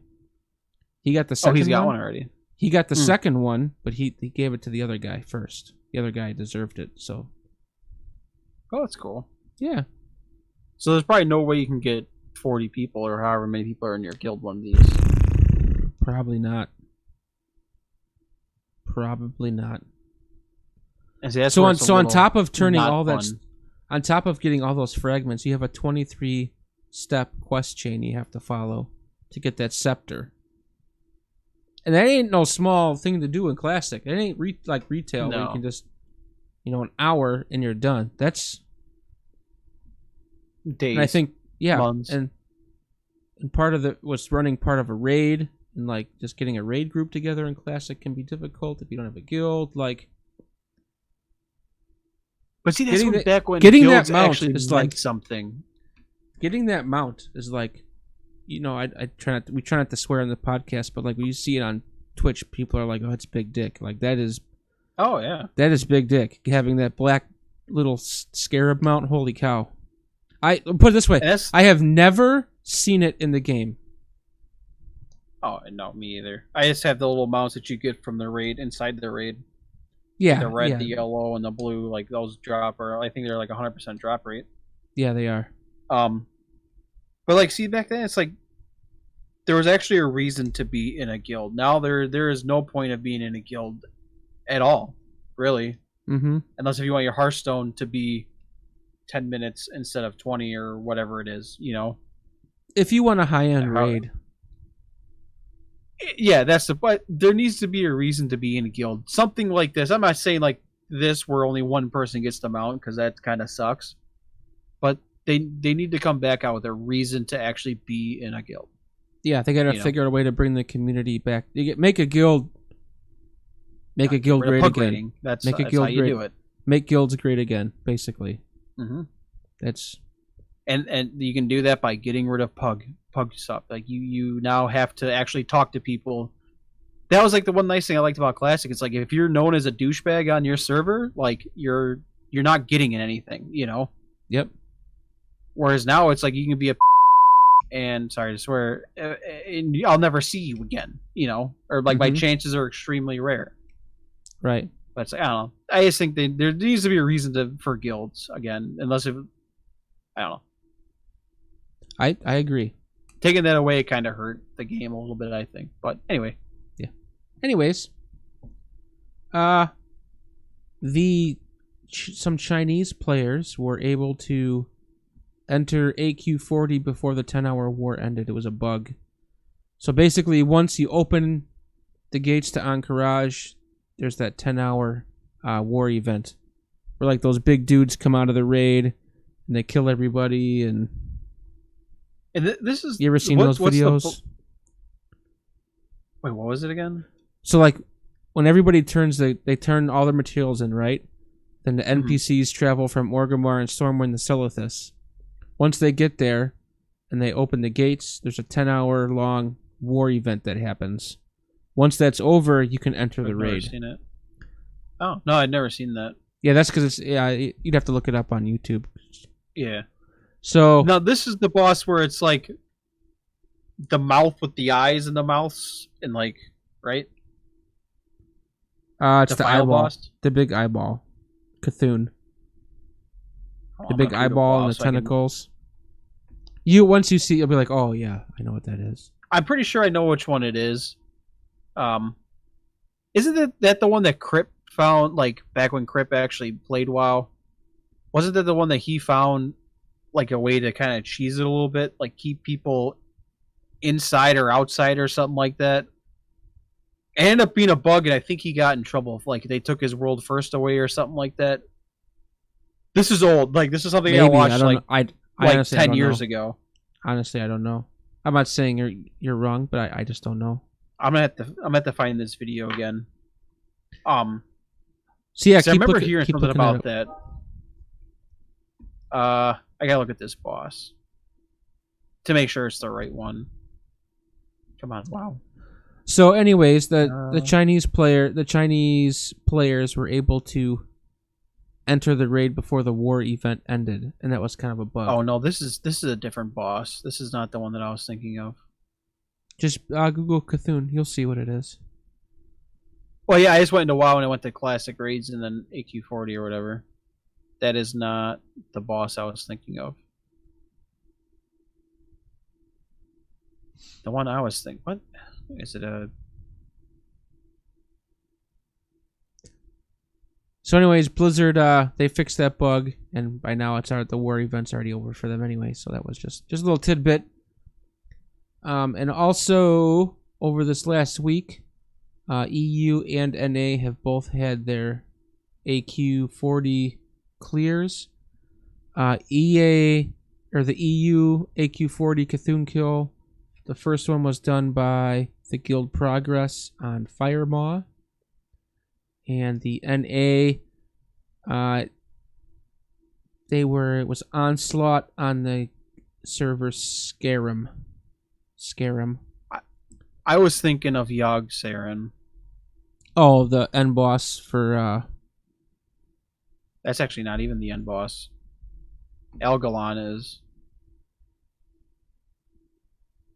He got the second one. Oh, he's got one already. He got the second one, but he gave it to the other guy first. The other guy deserved it, so. Oh, that's cool. Yeah. So there's probably no way you can get 40 people or however many people are in your guild one of these. Probably not. Probably not. And see, that's so on top of turning all fun. that, on top of getting all those fragments, you have a 23-step quest chain you have to follow to get that scepter. And that ain't no small thing to do in Classic. It ain't like retail where you can just, an hour and you're done. That's days. And I think, months. and part of was running part of a raid, and like just getting a raid group together in Classic can be difficult if you don't have a guild. Like, but see, that's back when getting guilds that mount actually is meant like something. Getting that mount is like. I try not. We try not to swear on the podcast, but like when you see it on Twitch, people are like, "Oh, it's big dick." Like that is. Oh yeah. That is big dick. Having that black little scarab mount. Holy cow! I put it this way: I have never seen it in the game. Oh no, me either. I just have the little mounts that you get from the raid inside the raid. Yeah, the red, the yellow, and the blue. Like those drop, or I think they're like 100% drop rate. Yeah, they are. But like, see, back then it's like there was actually a reason to be in a guild. Now there is no point of being in a guild at all, really. Mm-hmm. Unless if you want your Hearthstone to be 10 minutes instead of 20 or whatever it is, If you want a high-end raid. Yeah, but there needs to be a reason to be in a guild. Something like this. I'm not saying like this where only one person gets the mount, because that kind of sucks. But they need to come back out with a reason to actually be in a guild. Yeah, they got to figure out a way to bring the community back. Make a guild. Make a guild great again. Rating. That's how you do it. Make guilds great again, basically. Mm-hmm. That's. And you can do that by getting rid of pug stuff. Like you now have to actually talk to people that was like the one nice thing I liked about Classic. It's like if you're known as a douchebag on your server, like you're not getting anything, you know. Yep. Whereas now it's like you can be a and sorry to swear, and I'll never see you again, you know, or like my chances are extremely rare. Right. But it's like, I don't know. I just think there needs to be a reason for guilds again, unless if I don't know. I agree. Taking that away kind of hurt the game a little bit, I think. But anyway. Yeah. Anyways, some Chinese players were able to enter AQ40 before the 10-hour war ended. It was a bug. So basically, once you open the gates to Anchorage, there's that 10-hour war event where like those big dudes come out of the raid and they kill everybody. And this is, you ever seen those videos? Wait, what was it again? So like when everybody they turn all their materials in, right? Then the NPCs travel from Orgrimmar and Stormwind to Silithus. Once they get there and they open the gates, there's a 10-hour long war event that happens. Once that's over, you can enter the raid. I've never seen it. Oh, no, I'd never seen that. Yeah, that's because you'd have to look it up on YouTube. Yeah. So now this is the boss where it's like the mouth with the eyes in the mouths and like, right? It's the eyeball. Boss? The big eyeball. Cthulhu. The big eyeball and the tentacles. Once you see, you'll be like, oh yeah, I know what that is. I'm pretty sure I know which one it is. Isn't that the one that Crip found, like back when Crip actually played WoW? Wasn't that the one that he found, like a way to kind of cheese it a little bit, like keep people inside or outside or something like that? It ended up being a bug, and I think he got in trouble if like they took his world first away or something like that. This is old. Like this is something I watched like 10 years ago. Honestly, I don't know. I'm not saying you're wrong, but I just don't know. I'm gonna have to find this video again. So yeah, I remember hearing something about that. I gotta look at this boss to make sure it's the right one. Come on, wow. So, anyways, the Chinese players were able to enter the raid before the war event ended, and that was kind of a bug. Oh no, this is a different boss. This is not the one that I was thinking of. Just Google Cthulhu, you'll see what it is. Well, yeah, I just went into WoW and I went to classic raids and then AQ40 or whatever. That is not the boss I was thinking of. The one I was thinking, what is it? So, anyways, Blizzard they fixed that bug, and by now the war event's already over for them anyway. So that was just a little tidbit. And also over this last week, EU and NA have both had their AQ40 clears. The EU AQ40 Cthulhu kill. The first one was done by the Guild Progress on Firemaw. And the NA, it was Onslaught on the server Scarum. I was thinking of Yogg Saron. Oh, the end boss for That's actually not even the end boss. Elgalon is.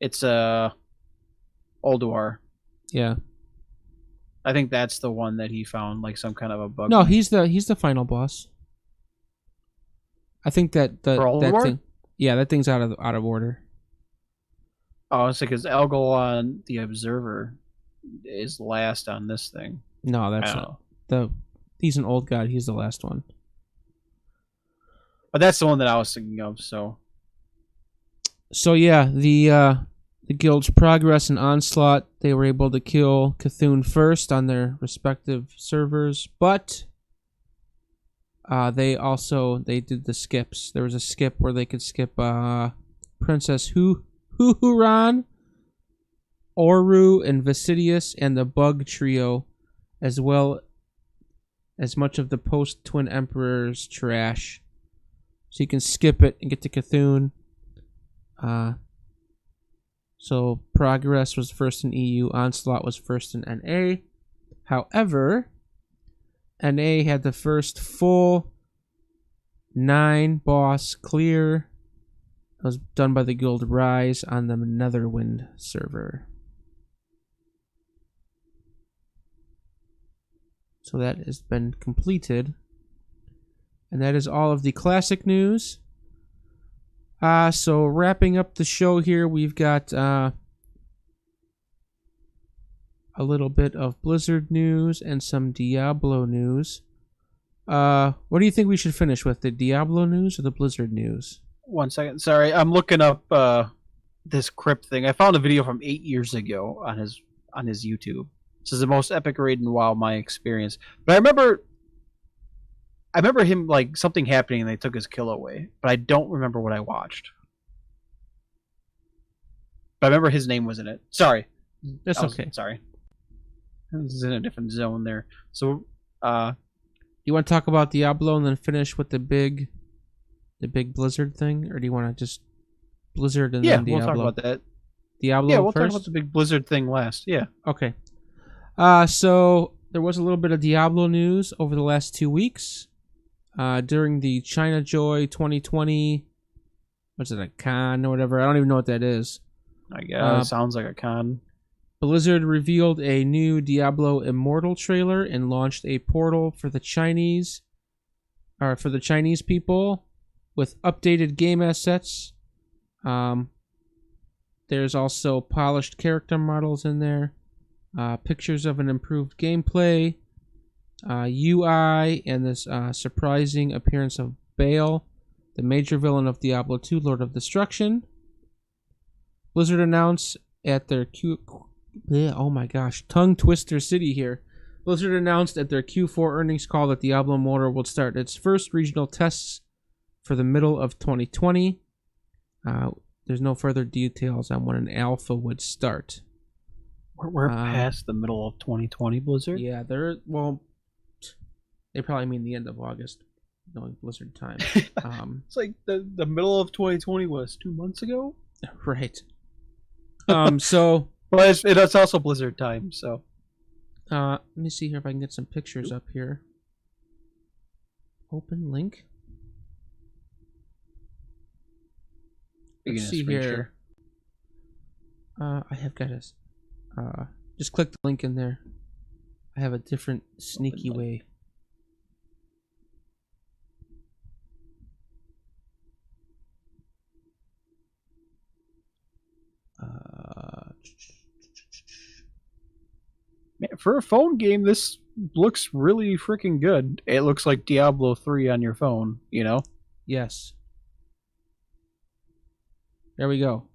It's Ulduar. Yeah. I think that's the one that he found, like some kind of a bug. No, he's the final boss. I think that thing. Yeah, that thing's out of order. Oh, it's because Elgalon the Observer is last on this thing. No, that's not. He's an old god. He's the last one. But that's the one that I was thinking of. So yeah, the guild's Progress and Onslaught, they were able to kill Cthulhu first on their respective servers, but they did the skips. There was a skip where they could skip Princess Huron, Oru, and Vasidius, and the Bug Trio, as well as much of the post-Twin Emperor's trash. So you can skip it and get to Cthulhu. So Progress was first in EU, Onslaught was first in NA. However, NA had the first full 9-boss clear. It was done by the guild Rise on the Netherwind server. So that has been completed. And that is all of the classic news. So wrapping up the show here, we've got a little bit of Blizzard news and some Diablo news. What do you think we should finish with, the Diablo news or the Blizzard news? 1 second. Sorry, I'm looking up this crypt thing. I found a video from 8 years ago on his YouTube. This is the most epic raid in WoW, my experience. But I remember him, like, something happening and they took his kill away. But I don't remember what I watched. But I remember his name was in it. Sorry. That's okay. Sorry. This is in a different zone there. So, you want to talk about Diablo and then finish with the big Blizzard thing? Or do you want to just Blizzard and then Diablo? Yeah, we'll talk about that. Diablo Yeah, we'll first? talk about the big Blizzard thing last. Yeah. Okay. So there was a little bit of Diablo news over the last 2 weeks. During the China Joy 2020, what's it, a con or whatever? I don't even know what that is. I guess. Sounds like a con. Blizzard revealed a new Diablo Immortal trailer and launched a portal for the Chinese people with updated game assets. There's also polished character models in there, pictures of an improved gameplay, UI, and this surprising appearance of Baal, the major villain of Diablo 2, Lord of Destruction. Blizzard announced at their tongue twister city here. Blizzard announced at their Q4 earnings call that Diablo Immortal would start its first regional tests for the middle of 2020. There's no further details on when an alpha would start. We're past the middle of 2020, Blizzard? Yeah, they probably mean the end of August, knowing Blizzard time. It's like the middle of 2020 was 2 months ago? Right. So... But it's also Blizzard time, so... let me see here if I can get some pictures up here. Open link. Let's see here. I have got a... just click the link in there. I have a different sneaky way. Man, for a phone game, this looks really freaking good. It looks like Diablo 3 on your phone, you know? Yes. There we go.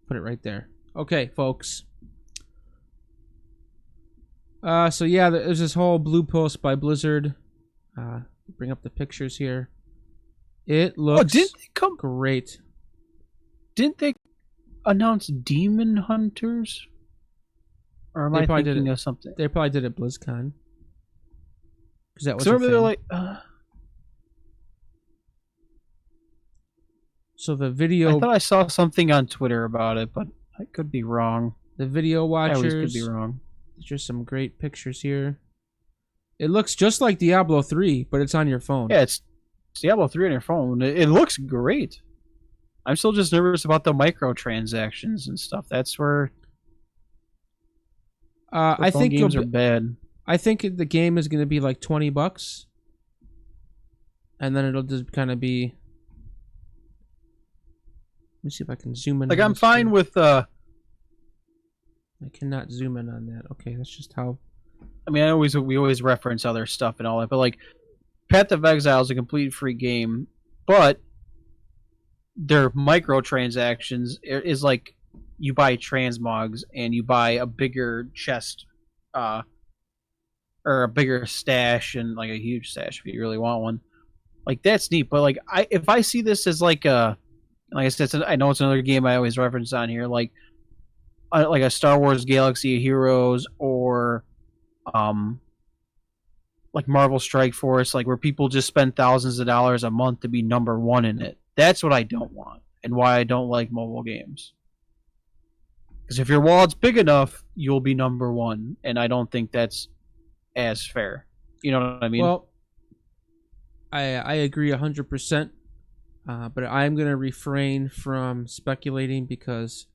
Put it right there. Okay, folks. So yeah, there's this whole blue post by Blizzard. Bring up the pictures here. It looks great. Didn't they announce Demon Hunters? Or am I thinking of something? They probably did it at BlizzCon. Because that was remember they're like... So the video... I thought I saw something on Twitter about it, but I could be wrong. The video watchers... I always could be wrong. There's just some great pictures here. It looks just like Diablo 3, but it's on your phone. Yeah, it's Diablo 3 on your phone. It looks great. I'm still just nervous about the microtransactions and stuff. That's where... I think games are bad. I think the game is going to be like $20, and then it'll just kind of be. Let me see if I can zoom in. Like I'm fine with. I cannot zoom in on that. Okay, that's just how. I mean, we always reference other stuff and all that, but like, Path of Exile is a complete free game, but their microtransactions is like. You buy transmogs and you buy a bigger chest, or a bigger stash and like a huge stash if you really want one. Like that's neat, but like if I see this as like I said, I know it's another game I always reference on here, like a Star Wars Galaxy of Heroes or like Marvel Strike Force, like where people just spend thousands of dollars a month to be number one in it. That's what I don't want. and why I don't like mobile games. Because if your wallet's big enough, you'll be number one, and I don't think that's as fair. You know what I mean? Well, I agree 100%, but I'm going to refrain from speculating because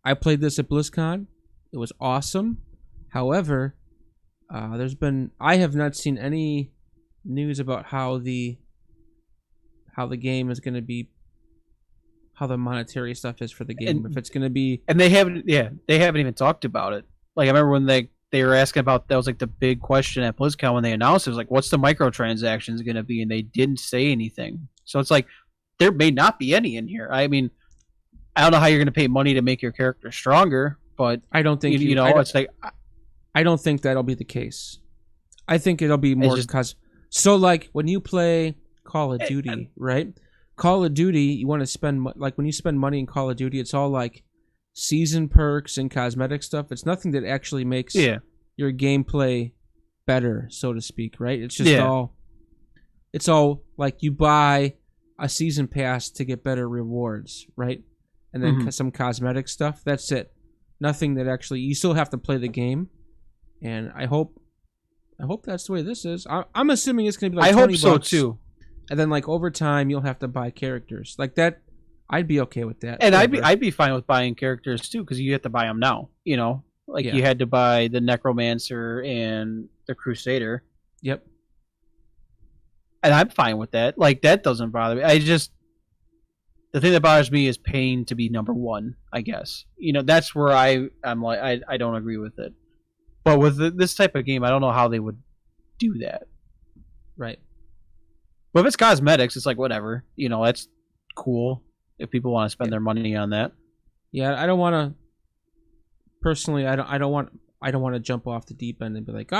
I played this at BlizzCon. It was awesome. However, I have not seen any news about how the game is going to be, how the monetary stuff is for the game. If it's going to be, and they haven't even talked about it. Like I remember when they were asking about, that was like the big question at BlizzCon when they announced it, was like, what's the microtransactions going to be? And they didn't say anything. So it's like there may not be any in here. I mean, I don't know how you're going to pay money to make your character stronger, but I don't think it's like, I don't think that'll be the case. I think it'll be more because so like when you play Call of Duty, right? Call of Duty, you want to spend like when you spend money in Call of Duty, it's all like season perks and cosmetic stuff. It's nothing that actually makes your gameplay better, so to speak, right? It's just it's all like you buy a season pass to get better rewards, right? And then some cosmetic stuff. That's it. Nothing that actually, you still have to play the game. And I hope that's the way this is. I'm assuming it's going to be like $20. I hope so too. And then like over time you'll have to buy characters. Like that, I'd be okay with that. And I'd be fine with buying characters too, because you have to buy them now. You know, like you had to buy the Necromancer and the Crusader. Yep. And I'm fine with that. Like that doesn't bother me. The thing that bothers me is paying to be number one, I guess. You know, that's where I'm like, I don't agree with it. But with this type of game, I don't know how they would do that. Right. But if it's cosmetics, it's like, whatever. You know, that's cool if people want to spend their money on that. Yeah, I don't want to. Personally, I don't want to jump off the deep end and be like,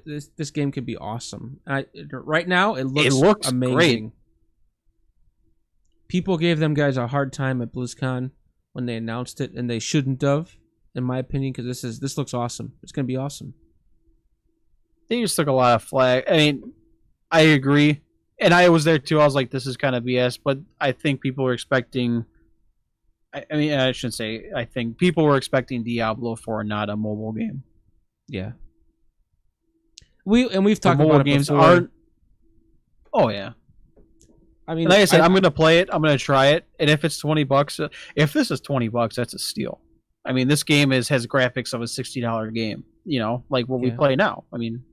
this game could be awesome. Right now, it looks amazing. Great. People gave them guys a hard time at BlizzCon when they announced it, and they shouldn't have, in my opinion, because this looks awesome. It's gonna be awesome. They just took a lot of flag. I mean, I agree, and I was there too. I was like, this is kind of BS, but I think people were expecting. I mean, I shouldn't say. I think people were expecting Diablo 4, not a mobile game. Yeah. We've talked about mobile games before. Aren't. Oh yeah. I mean, like I said, I'm going to play it. I'm going to try it, and if it's $20, if this is $20, that's a steal. I mean, this game has graphics of a $60 game. You know, like what we play now. I mean,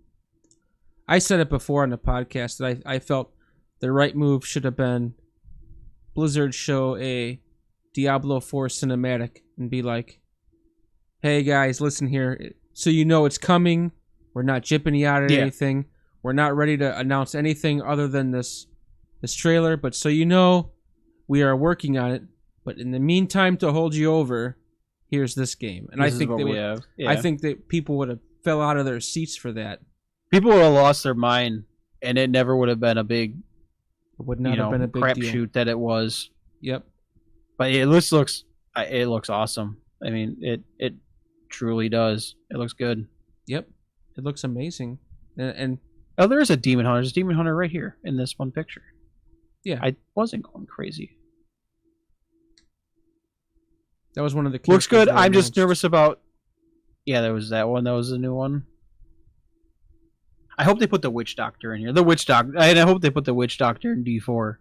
I said it before on the podcast that I felt the right move should have been Blizzard show a Diablo 4 cinematic and be like, "Hey guys, listen here. So you know it's coming. We're not jipping you out at anything. We're not ready to announce anything other than this trailer, but so you know, we are working on it. But in the meantime, to hold you over, here's this game." And I think I think that people would have fell out of their seats for that. People would have lost their mind, and it never would have been a big, have been a big crapshoot that it was. Yep. But it looks awesome. I mean, it truly does. It looks good. Yep. It looks amazing. And oh, there is a demon hunter. There's a demon hunter right here in this one picture. Yeah. I wasn't going crazy. That was one of the looks good. I'm just nervous about. Yeah, there was that one. That was a new one. I hope they put the Witch Doctor in here. The Witch Doctor. I hope they put the Witch Doctor in D4.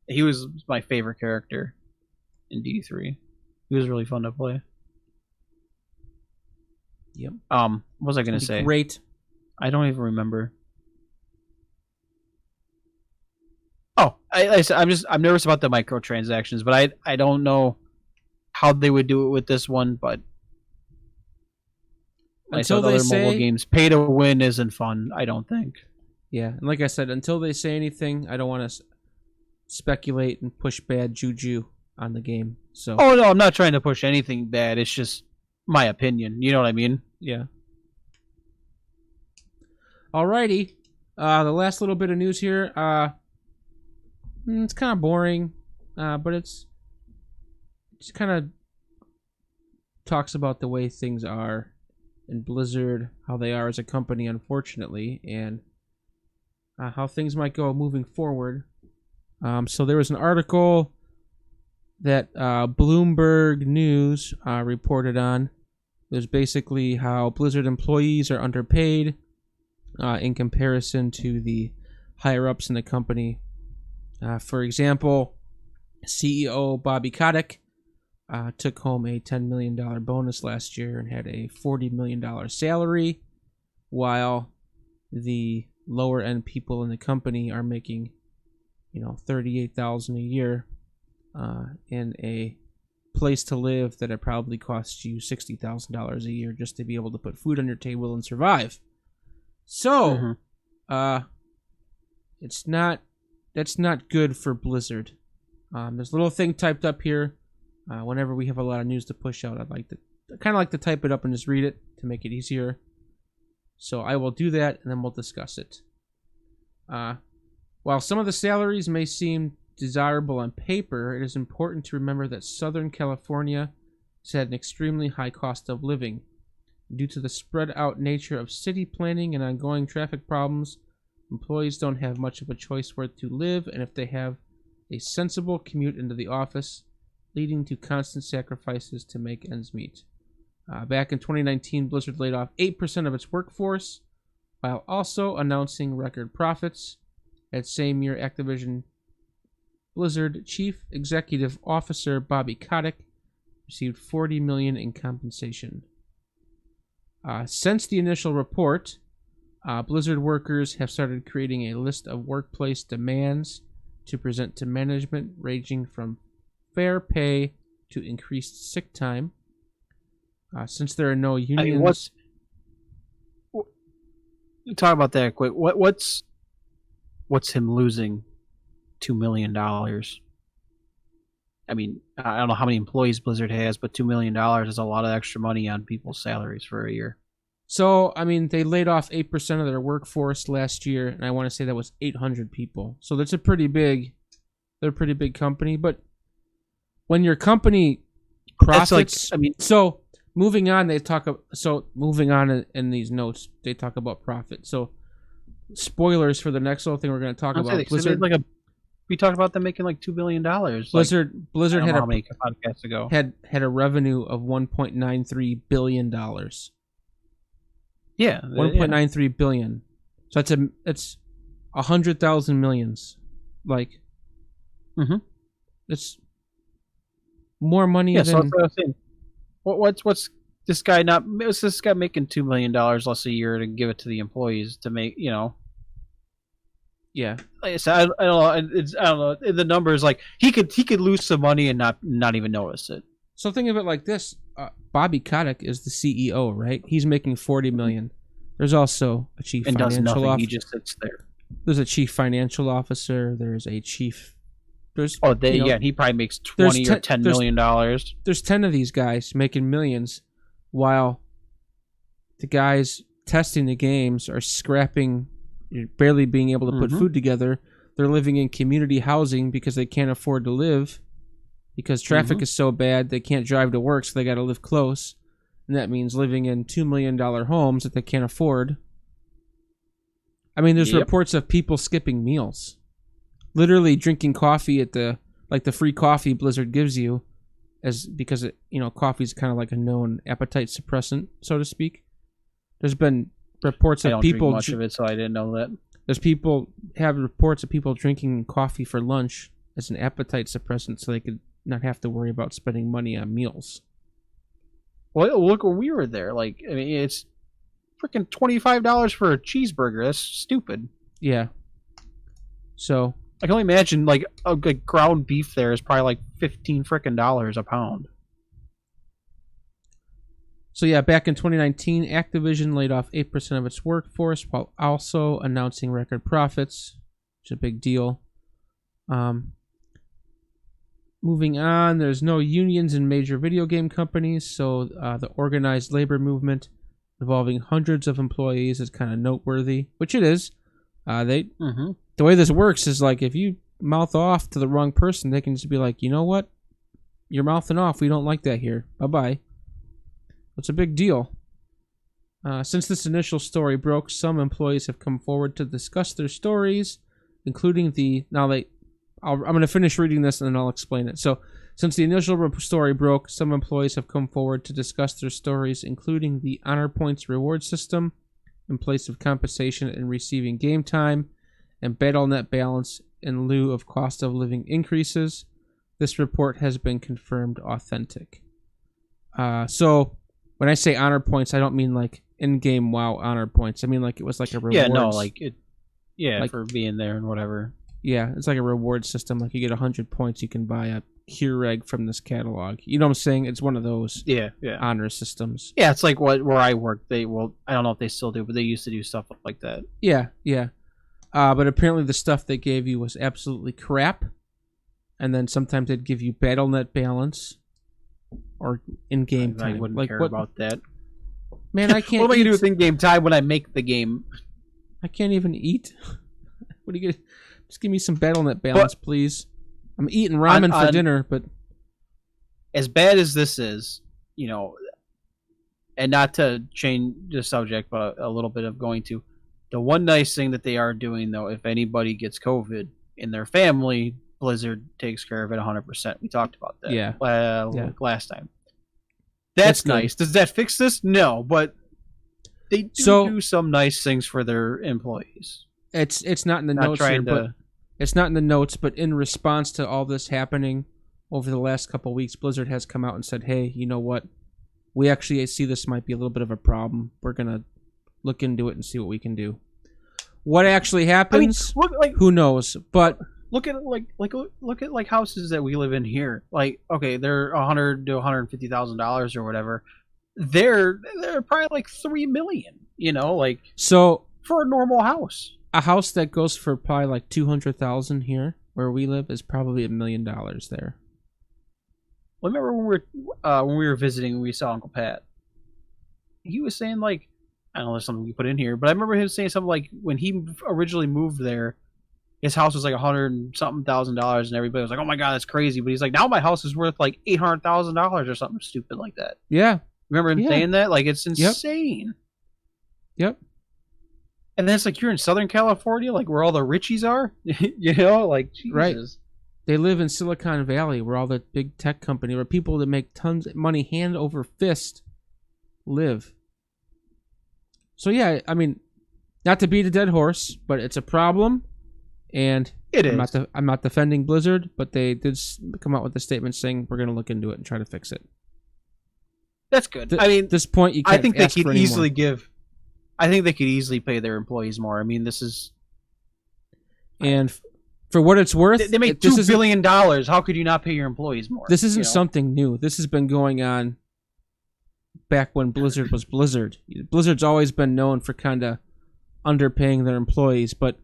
He was my favorite character in D3. He was really fun to play. Yep. What was I going to say? Great. I don't even remember. Oh, I'm nervous about the microtransactions, but I don't know how they would do it with this one, but until they say mobile games, pay to win isn't fun, I don't think. Yeah, and like I said, until they say anything, I don't want to speculate and push bad juju on the game. So. Oh no, I'm not trying to push anything bad. It's just my opinion. You know what I mean? Yeah. Alrighty. The last little bit of news here. It's kind of boring, but it's kind of talks about the way things are in Blizzard, how they are as a company, unfortunately, and how things might go moving forward. So there was an article that Bloomberg News reported on. It was basically how Blizzard employees are underpaid in comparison to the higher-ups in the company. For example, CEO Bobby Kotick took home a $10 million bonus last year and had a $40 million salary, while the lower-end people in the company are making, $38,000 a year in a place to live that it probably costs you $60,000 a year just to be able to put food on your table and survive. So, that's not good for Blizzard. There's a little thing typed up here. Whenever we have a lot of news to push out, I kind of like to type it up and just read it to make it easier. So I will do that, and then we'll discuss it. While some of the salaries may seem desirable on paper, it is important to remember that Southern California has had an extremely high cost of living. Due to the spread out nature of city planning and ongoing traffic problems, employees don't have much of a choice where to live, and if they have a sensible commute into the office, leading to constant sacrifices to make ends meet. Back in 2019, Blizzard laid off 8% of its workforce, while also announcing record profits. That same year, Activision Blizzard Chief Executive Officer Bobby Kotick received $40 million in compensation. Since the initial report, Blizzard workers have started creating a list of workplace demands to present to management, ranging from fair pay to increased sick time. Since there are no unions... Talk about that quick. What's him losing $2 million? I mean, I don't know how many employees Blizzard has, but $2 million is a lot of extra money on people's salaries for a year. So, I mean, they laid off 8% of their workforce last year, and I want to say that was 800 people. So they're a pretty big company. But when your company profits, so moving on, in these notes, they talk about profit. So spoilers for the next little thing we're going to talk about. Blizzard, we talked about them making like $2 billion. Blizzard had how many podcasts ago had a revenue of $1.93 billion. Yeah, 1.93 billion. So it's 100,000 millions. Like, it's more money than. So that's what I was saying. What's this guy not? What's this guy making $2 million less a year to give it to the employees to make? Yeah. Like I said, I don't know. The numbers, like he could lose some money and not even notice it. So think of it like this: Bobby Kotick is the CEO, right? He's making $40 million. There's also a chief financial officer. He just sits there. There's a chief financial officer. There's a chief. He probably makes $20 or $10 million. There's 10 of these guys making millions, while the guys testing the games are scrapping, barely being able to put food together. They're living in community housing because they can't afford to live, because traffic is so bad they can't drive to work, so they got to live close, and that means living in $2 million homes that they can't afford. I mean, there's reports of people skipping meals. Literally drinking coffee at the free coffee Blizzard gives you, because coffee is kind of like a known appetite suppressant, so to speak. There's been reports of people. I don't drink much of it, so I didn't know that. Have reports of people drinking coffee for lunch as an appetite suppressant, so they could not have to worry about spending money on meals. Well, look when we were there. It's freaking $25 for a cheeseburger. That's stupid. Yeah. So I can only imagine a ground beef there is probably like $15 frickin' a pound. So yeah, back in 2019, Activision laid off 8% of its workforce while also announcing record profits, which is a big deal. Moving on, there's no unions in major video game companies, so the organized labor movement involving hundreds of employees is kind of noteworthy, which it is. The way this works is if you mouth off to the wrong person, they can just be like, you know what? You're mouthing off. We don't like that here. Bye-bye. It's a big deal. Since this initial story broke, some employees have come forward to discuss their stories, including I'm going to finish reading this and then I'll explain it. So, since the initial story broke, some employees have come forward to discuss their stories, including the honor points reward system in place of compensation and receiving game time, and battle.net balance in lieu of cost of living increases. This report has been confirmed authentic. So, when I say honor points, I don't mean like in-game WoW honor points. I mean like it was like a reward. Yeah, no, like it. Yeah, like, for being there and whatever. Yeah, it's like a reward system. Like you get 100 points, you can buy a Keurig from this catalog. You know what I'm saying? It's one of those honor systems. Yeah, it's like where I work. I don't know if they still do, but they used to do stuff like that. Yeah. But apparently the stuff they gave you was absolutely crap. And then sometimes they'd give you battle.net balance or in-game time. I wouldn't care about that. Man, I can't. What am I gonna do with in-game time when I make the game? I can't even eat. What are you gonna? Just give me some battle.net balance, please. I'm eating ramen for dinner, but as bad as this is, and not to change the subject, but a little bit of going to, the one nice thing that they are doing, though, if anybody gets COVID in their family, Blizzard takes care of it 100%. We talked about that last time. That's nice. Does that fix this? No, but they do some nice things for their employees. It's not in the notes here, but it's not in the notes. But in response to all this happening over the last couple of weeks, Blizzard has come out and said, "Hey, you know what? We actually see this might be a little bit of a problem. We're gonna look into it and see what we can do." What actually happens? Who knows? But look at houses that we live in here. Like, okay, they're $100,000 to $150,000 or whatever. They're probably like $3 million. So for a normal house. A house that goes for probably like $200,000 here where we live is probably $1 million there. Well, remember when we were visiting, we saw Uncle Pat. He was saying like, I don't know, there's something we put in here, but I remember him saying something like when he originally moved there, his house was like $100,000 and everybody was like, "Oh my god, that's crazy!" But he's like, "Now my house is worth like $800,000 or something stupid like that." Yeah, remember him saying that? Like, it's insane. Yep. And then it's like you're in Southern California, like where all the richies are, like Jesus. Right. They live in Silicon Valley, where all the big tech company, where people that make tons of money hand over fist live. So yeah, I mean, not to beat a dead horse, but it's a problem, and I'm not defending Blizzard, but they did come out with a statement saying we're going to look into it and try to fix it. That's good. I mean, at this point, you can't. I think they could easily give. I think they could easily pay their employees more. I mean, this is... And for what it's worth... They make $2 billion. How could you not pay your employees more? This isn't something new. This has been going on back when Blizzard was Blizzard. Blizzard's always been known for kind of underpaying their employees, but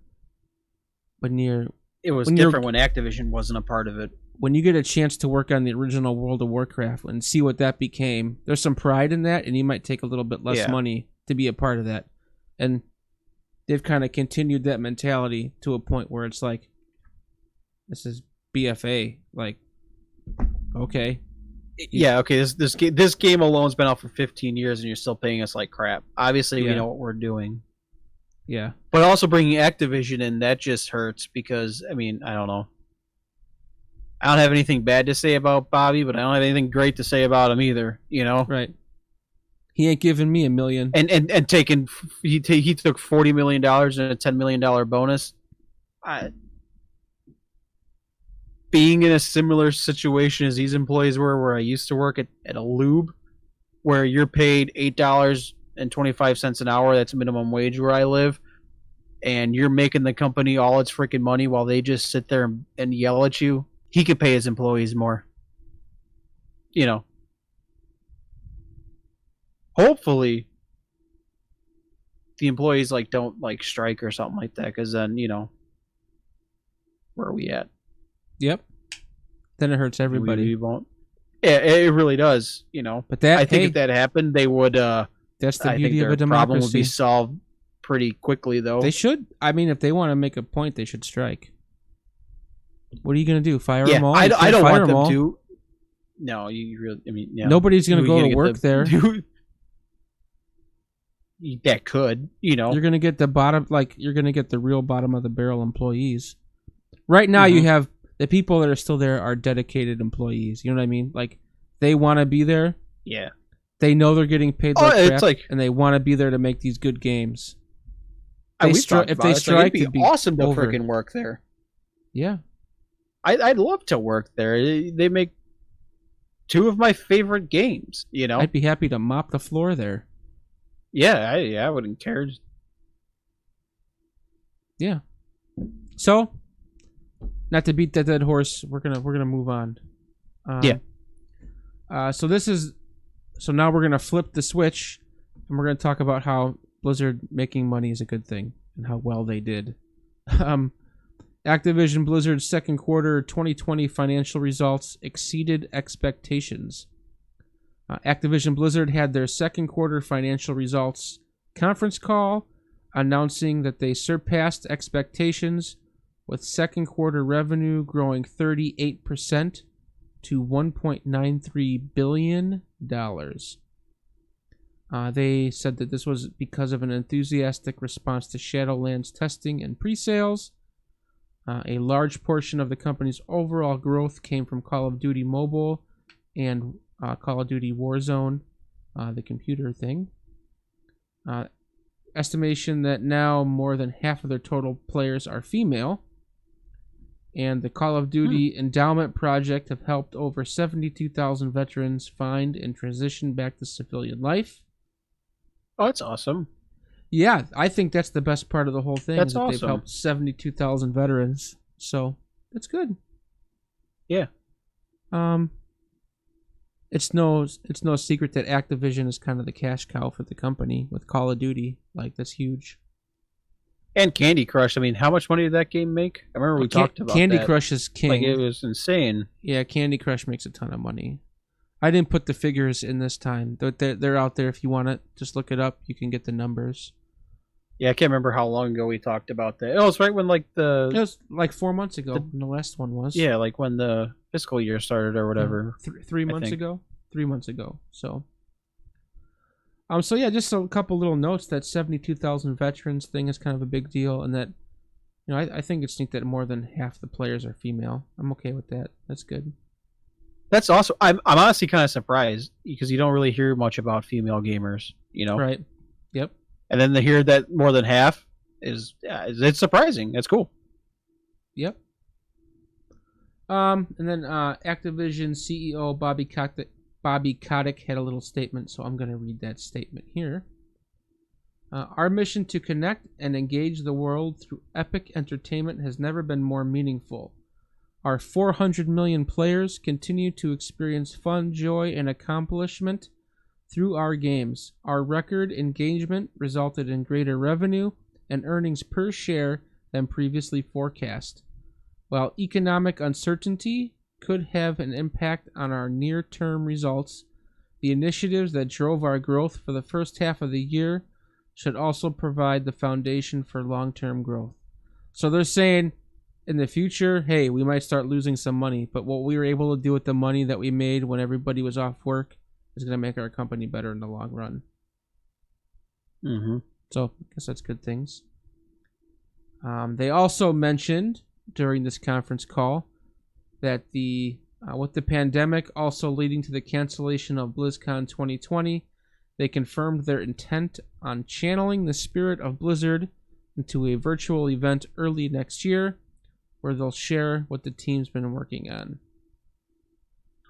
it was different when Activision wasn't a part of it. When you get a chance to work on the original World of Warcraft and see what that became, there's some pride in that, and you might take a little bit less money to be a part of that. And they've kind of continued that mentality to a point where it's like, this is BFA. Like, okay. Yeah, okay, this game alone's been out for 15 years and you're still paying us like crap. Obviously, we know what we're doing. Yeah. But also bringing Activision in, that just hurts because, I mean, I don't know. I don't have anything bad to say about Bobby, but I don't have anything great to say about him either, Right. He ain't giving me $1 million. And he took $40 million and a $10 million bonus. Being in a similar situation as these employees were, where I used to work at a lube, where you're paid $8.25 an hour, that's minimum wage where I live, and you're making the company all its freaking money while they just sit there and yell at you. He could pay his employees more. Hopefully the employees don't strike or something like that, because then where are we at? Yep. Then it hurts everybody. We won't. Yeah, it really does. But I think if that happened, they would. That's the beauty of a democracy. Problem would be solved pretty quickly, though. They should. I mean, if they want to make a point, they should strike. What are you going to do? Fire them all? I don't want them to. No, you really. I mean, nobody's going to go to work there. That could, You're gonna get the bottom, you're gonna get the real bottom of the barrel employees. Right now, you have the people that are still there are dedicated employees. You know what I mean? Like, they want to be there. Yeah. They know they're getting paid like crap, it's like, and they want to be there to make these good games. if they strike, it'd be awesome to freaking work there. Yeah. I'd love to work there. They make two of my favorite games, you know? I'd be happy to mop the floor there. Yeah, I wouldn't care. Yeah. So, not to beat that dead horse, we're gonna move on. So now we're gonna flip the switch, and we're gonna talk about how Blizzard making money is a good thing and how well they did. Activision Blizzard's second quarter 2020 financial results exceeded expectations. Activision Blizzard had their second quarter financial results conference call, announcing that they surpassed expectations, with second quarter revenue growing 38% to $1.93 billion. They said that this was because of an enthusiastic response to Shadowlands testing and pre-sales. A large portion of the company's overall growth came from Call of Duty Mobile and Call of Duty Warzone, the computer thing. Estimation that now more than half of their total players are female. And the Call of Duty Endowment Project have helped over 72,000 veterans find and transition back to civilian life. Oh, that's awesome. Yeah, I think that's the best part of the whole thing. That's is that awesome. They've helped 72,000 veterans, so that's good. Yeah. It's no secret that Activision is kind of the cash cow for the company with Call of Duty. Like, that's huge. And Candy Crush. I mean, how much money did that game make? I remember we talked about Candy that. Crush is king. Like, it was insane. Yeah, Candy Crush makes a ton of money. I didn't put the figures in this time. They're out there if you want it. Just look it up. You can get the numbers. Yeah, I can't remember how long ago we talked about that. Oh, it's right when It was like 4 months ago when the last one was. Yeah, like when the fiscal year started or whatever. 3 months ago. 3 months ago. So yeah, just a couple little notes. That 72,000 veterans thing is kind of a big deal, and that, you know, I think it's neat that more than half the players are female. I'm okay with that. That's good. That's also, I'm honestly kind of surprised because you don't really hear much about female gamers, you know? Right. Yep. And then to hear that more than half it's surprising. That's cool. Yep. And then Activision CEO Bobby Kotick had a little statement, so I'm going to read that statement here. Our mission to connect and engage the world through epic entertainment has never been more meaningful. Our 400 million players continue to experience fun, joy, and accomplishment through our games. Our record engagement resulted in greater revenue and earnings per share than previously forecast. While economic uncertainty could have an impact on our near-term results, the initiatives that drove our growth for the first half of the year should also provide the foundation for long-term growth. So they're saying, in the future, hey, we might start losing some money, but what we were able to do with the money that we made when everybody was off work is going to make our company better in the long run. Mm-hmm. So I guess that's good things. They also mentioned during this conference call that with the pandemic also leading to the cancellation of BlizzCon 2020, they confirmed their intent on channeling the spirit of Blizzard into a virtual event early next year, where they'll share what the team's been working on.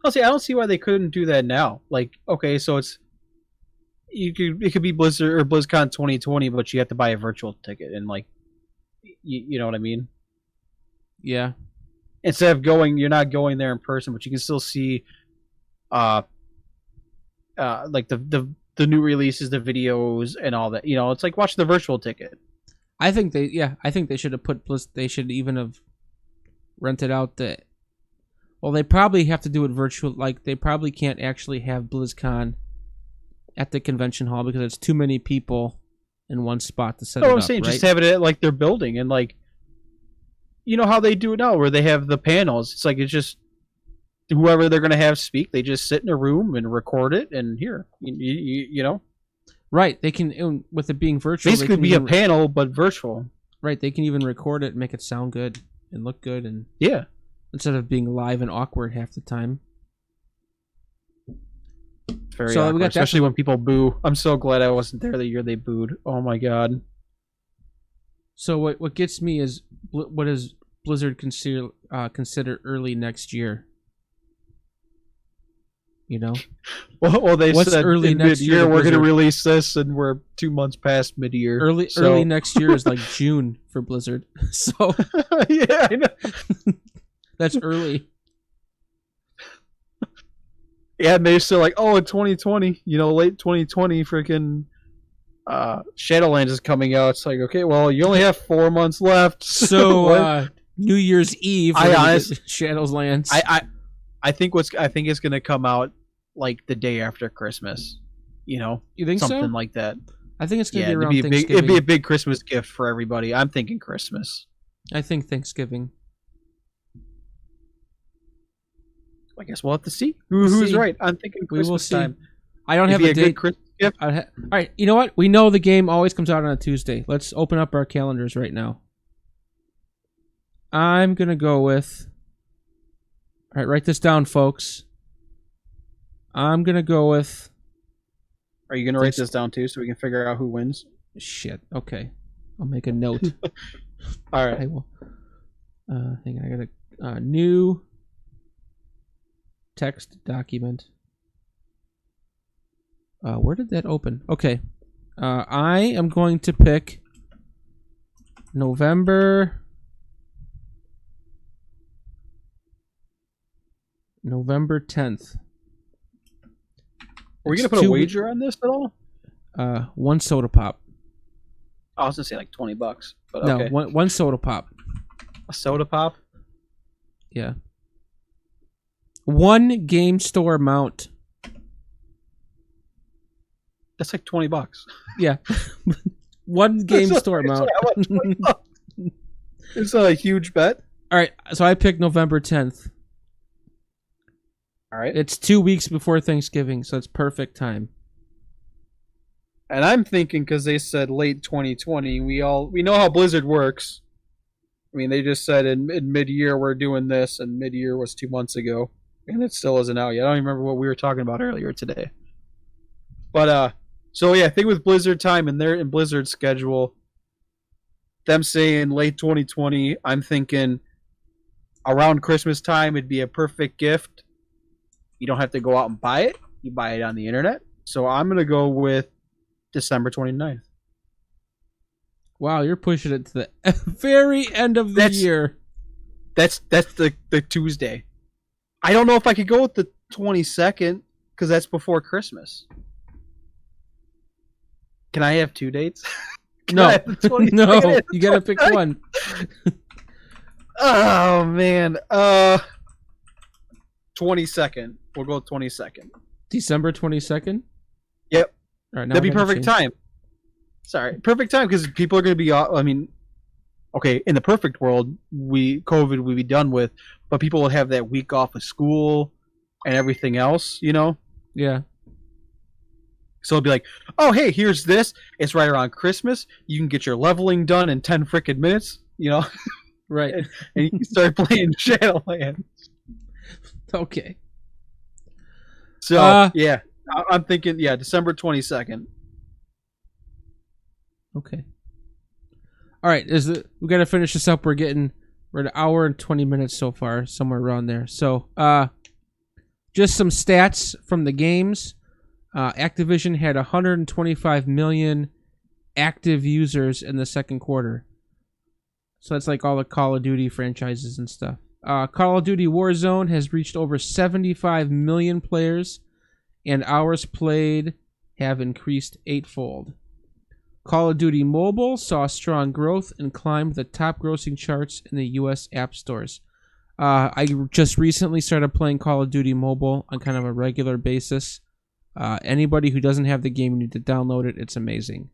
I don't see why they couldn't do that now. Like, okay, so it could be Blizzard or BlizzCon 2020, but you have to buy a virtual ticket, and like, you know what I mean? Yeah. Instead of you're not going there in person, but you can still see, like the new releases, the videos, and all that. You know, it's like watching the virtual ticket. I think they should have they should even have rented out the. Well, they probably have to do it virtual. Like, they probably can't actually have BlizzCon at the convention hall because it's too many people in one spot to set it up. I'm saying, just have it at like their building, and like, you know how they do it now, where they have the panels. It's like, it's just whoever they're going to have speak, they just sit in a room and record it, and here, you know. Right, they can, with it being virtual. Basically, be a panel, but virtual. Right, they can even record it and make it sound good and look good, and yeah. instead of being live and awkward half the time. Very awkward, we got especially when people boo. I'm so glad I wasn't there the year they booed. Oh my god. So what gets me is what does Blizzard consider early next year? You know, well they what's said early next year we're going to release this, and we're 2 months past mid-year. Early next year is like June for Blizzard. So yeah, I know. That's early. Yeah, and they're still like, oh, in 2020, late 2020, freaking Shadowlands is coming out. It's like, okay, well, you only have 4 months left. So New Year's Eve, Shadowlands. I think it's gonna come out like the day after Christmas. You think something like that. I think it's gonna be around Thanksgiving. It'd be a big Christmas gift for everybody. I'm thinking Christmas. I think Thanksgiving. I guess we'll have to see who's right. I'm thinking Christmas time. I don't have a date. Christmas gift. All right, you know what? We know the game always comes out on a Tuesday. Let's open up our calendars right now. I'm gonna go with. All right, write this down, folks. I'm gonna go with. Are you gonna write this down too, so we can figure out who wins? Shit. Okay, I'll make a note. All right. I will. Hang on, I got a new text document. Where did that open? Okay. I am going to pick November 10th. Are we going to put a wager on this at all? One soda pop. I was going to say like $20, but no, okay. One soda pop. A soda pop? Yeah. One game store mount. That's like $20. Yeah. One game store mount. It's a huge bet. All right, so I picked November 10th. All right. It's 2 weeks before Thanksgiving, so it's perfect time. And I'm thinking, because they said late 2020, we know how Blizzard works. I mean, they just said in mid-year we're doing this, and mid-year was 2 months ago, and it still isn't out yet. I don't even remember what we were talking about earlier today. But so yeah, I think with Blizzard time and in Blizzard's schedule, them saying late 2020, I'm thinking around Christmas time it'd be a perfect gift. You don't have to go out and buy it. You buy it on the internet. So I'm going to go with December 29th. Wow, you're pushing it to the very end of the year. That's the Tuesday. I don't know if I could go with the 22nd because that's before Christmas. Can I have 2 dates? No. No, you got to pick one. Oh, man. 22nd. We'll go 22nd. December 22nd? Yep. All right, that'd be perfect time. Sorry. Perfect time because people are going to be, okay, in the perfect world, COVID would be done with, but people will have that week off of school and everything else, Yeah. So it'll be like, oh, hey, here's this. It's right around Christmas. You can get your leveling done in 10 freaking minutes, Right. and you can start playing Shadowlands. Okay. So, yeah, I'm thinking, December 22nd. Okay. All right, we got to finish this up. We're at an hour and 20 minutes so far, somewhere around there. So, just some stats from the games. Activision had 125 million active users in the second quarter. So that's like all the Call of Duty franchises and stuff. Call of Duty Warzone has reached over 75 million players, and hours played have increased 8-fold. Call of Duty Mobile saw strong growth and climbed the top grossing charts in the U.S. app stores. I just recently started playing Call of Duty Mobile on kind of a regular basis. Anybody who doesn't have the game, you need to download it. It's amazing.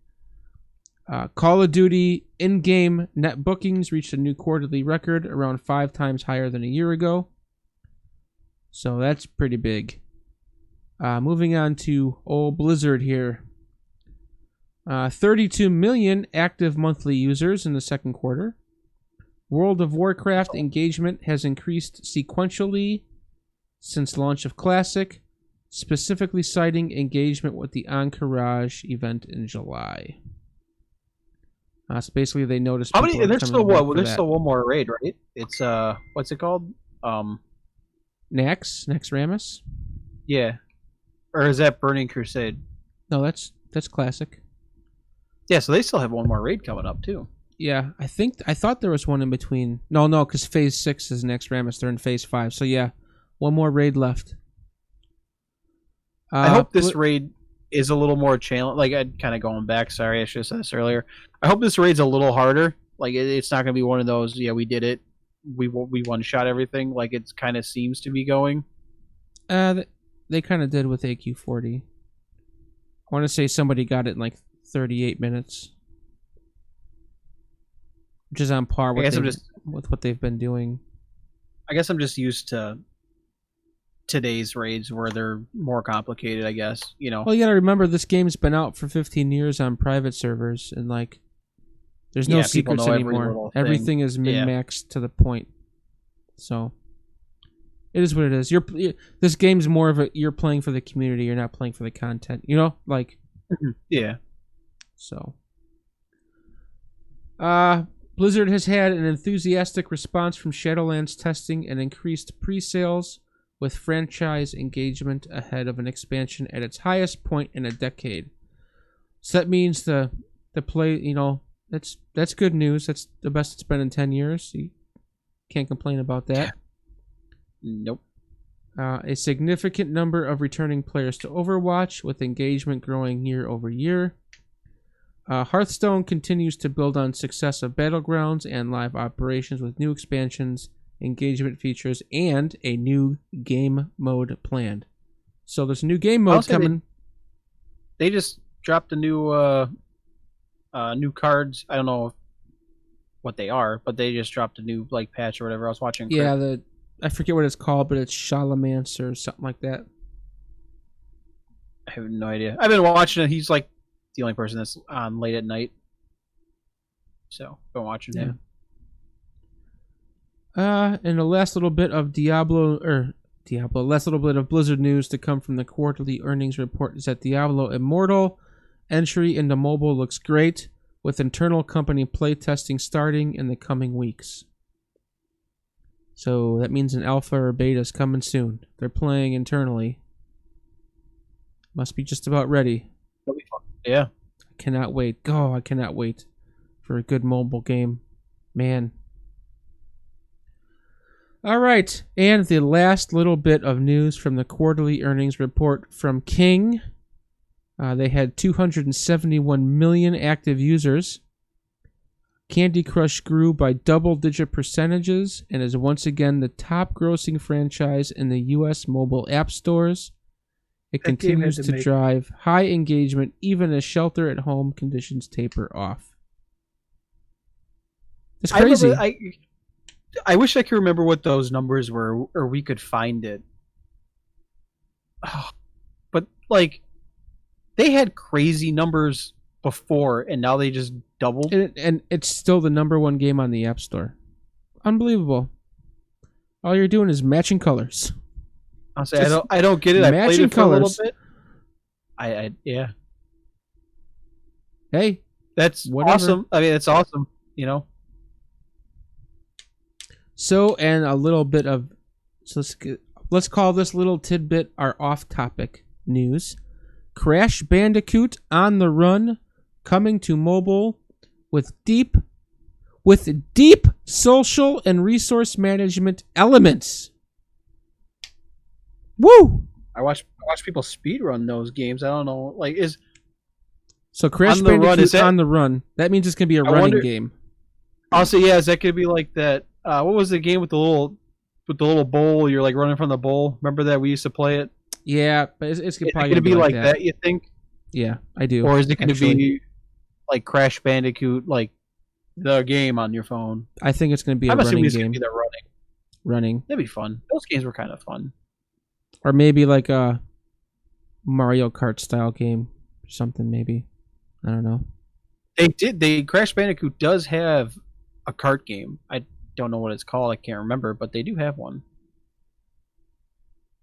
Call of Duty in-game net bookings reached a new quarterly record, around 5 times higher than a year ago. So that's pretty big. Moving on to old Blizzard here. 32 million active monthly users in the second quarter, World of Warcraft engagement has increased sequentially since launch of Classic, specifically citing engagement with the Encourage event in July. So basically, they noticed. How many? There's still what? There's still one more raid, right? It's what's it called? Naxxramas. Yeah, or is that Burning Crusade? No, that's Classic. Yeah, so they still have one more raid coming up too. Yeah, I thought there was one in between. No, because Phase 6 is Naxxramas. They're in Phase 5. So yeah, one more raid left. I hope this raid is a little more challenge. Like, I'm kind of going back. Sorry, I should have said this earlier. I hope this raid's a little harder. Like, it's not going to be one of those, yeah, we did it. We one-shot everything. Like, it kind of seems to be going. They kind of did with AQ40. I want to say somebody got it in, like, 38 minutes. Which is on par with what they've been doing. I guess I'm just used to today's raids where they're more complicated, I guess, you know. Well, you gotta remember this game's been out for 15 years on private servers, and like there's no secrets anymore. Everything is min-maxed to the point. So it is what it is. This game's more of you're playing for the community, you're not playing for the content, you know? Like yeah. So Blizzard has had an enthusiastic response from Shadowlands testing and increased pre-sales with franchise engagement ahead of an expansion at its highest point in a decade. So that means the play, you know, that's good news. That's the best it's been in 10 years. You can't complain about that. Nope. A significant number of returning players to Overwatch, with engagement growing year over year. Hearthstone continues to build on success of Battlegrounds and live operations with new expansions, engagement features, and a new game mode planned. So there's a new game mode coming. They just dropped a new cards. I don't know what they are, but they just dropped a new like patch or whatever. I was watching. Yeah, I forget what it's called, but it's Shalamance or something like that. I have no idea. I've been watching it. He's like the only person that's on late at night. So been watching him. And the last little bit of last little bit of Blizzard news to come from the quarterly earnings report is that Diablo Immortal entry into mobile looks great, with internal company playtesting starting in the coming weeks. So that means an alpha or beta is coming soon. They're playing internally. Must be just about ready. That'll be fun. Yeah. I cannot wait. I cannot wait for a good mobile game. Man. All right, and the last little bit of news from the quarterly earnings report from King. They had 271 million active users. Candy Crush grew by double-digit percentages and is once again the top-grossing franchise in the U.S. mobile app stores. It continues to drive high engagement even as shelter-at-home conditions taper off. It's crazy. I wish I could remember what those numbers were, or we could find it. Oh, but, like, they had crazy numbers before, and now they just doubled. And it's still the #1 game on the App Store. Unbelievable. All you're doing is matching colors. I'll say, I don't get it. I played it for a little bit. Yeah. Hey. That's awesome. I mean, it's awesome, you know. So, and a little bit of, let's call this little tidbit our off-topic news. Crash Bandicoot on the Run, coming to mobile with deep social and resource management elements. Woo! I watch people speedrun those games. I don't know, like so Crash Bandicoot on the Run. That means it's gonna be a running game. Also, yeah, is that gonna be like that? What was the game with the little bowl? You're like running from the bowl. Remember that we used to play it? Yeah, but it's probably going to be like that. You think? Yeah, I do. Or is it going to be like Crash Bandicoot, like the game on your phone? I think it's going to be a running game. I'm assuming it's going to be the running. That'd be fun. Those games were kind of fun. Or maybe like a Mario Kart style game or something. Maybe, I don't know. Crash Bandicoot does have a kart game. don't know what it's called. I can't remember, but they do have one.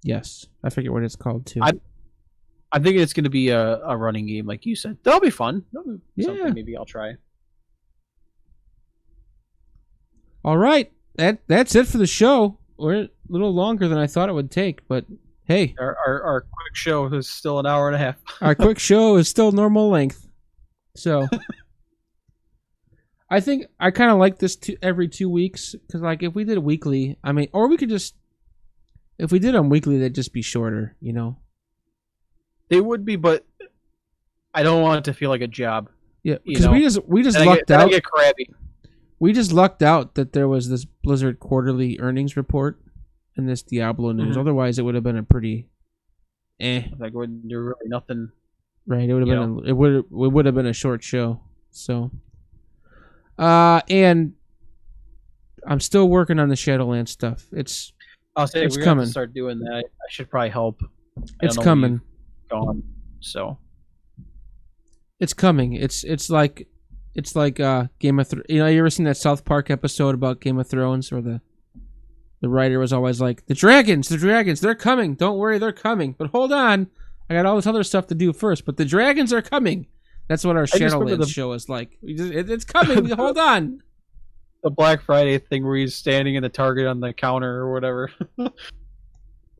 Yes, I forget what it's called too. I think it's going to be a running game, like you said. That'll be fun. That'll be something maybe I'll try. All right, that's it for the show. We're a little longer than I thought it would take, but hey, our quick show is still an hour and a half. Our quick show is still normal length, so I think I kind of like this every 2 weeks because, like, if we did it weekly, I mean, or we could just if we did them weekly, they'd just be shorter, you know. They would be, but I don't want it to feel like a job. Yeah, because we just lucked out. I get crabby. We just lucked out that there was this Blizzard quarterly earnings report and this Diablo news. Otherwise, it would have been a pretty, like wouldn't do really nothing. Right, it would have been it would have been a short show. So, and I'm still working on the Shadowlands stuff. It's coming. To start doing that. I should probably help. It's coming. Gone. So, it's coming. It's like Game of Thrones. You know, you ever seen that South Park episode about Game of Thrones where the writer was always like, the dragons, they're coming. Don't worry, they're coming. But hold on, I got all this other stuff to do first. But the dragons are coming. That's what our Shadowlands show is like. It's coming. Hold on. The Black Friday thing where he's standing in the Target on the counter or whatever.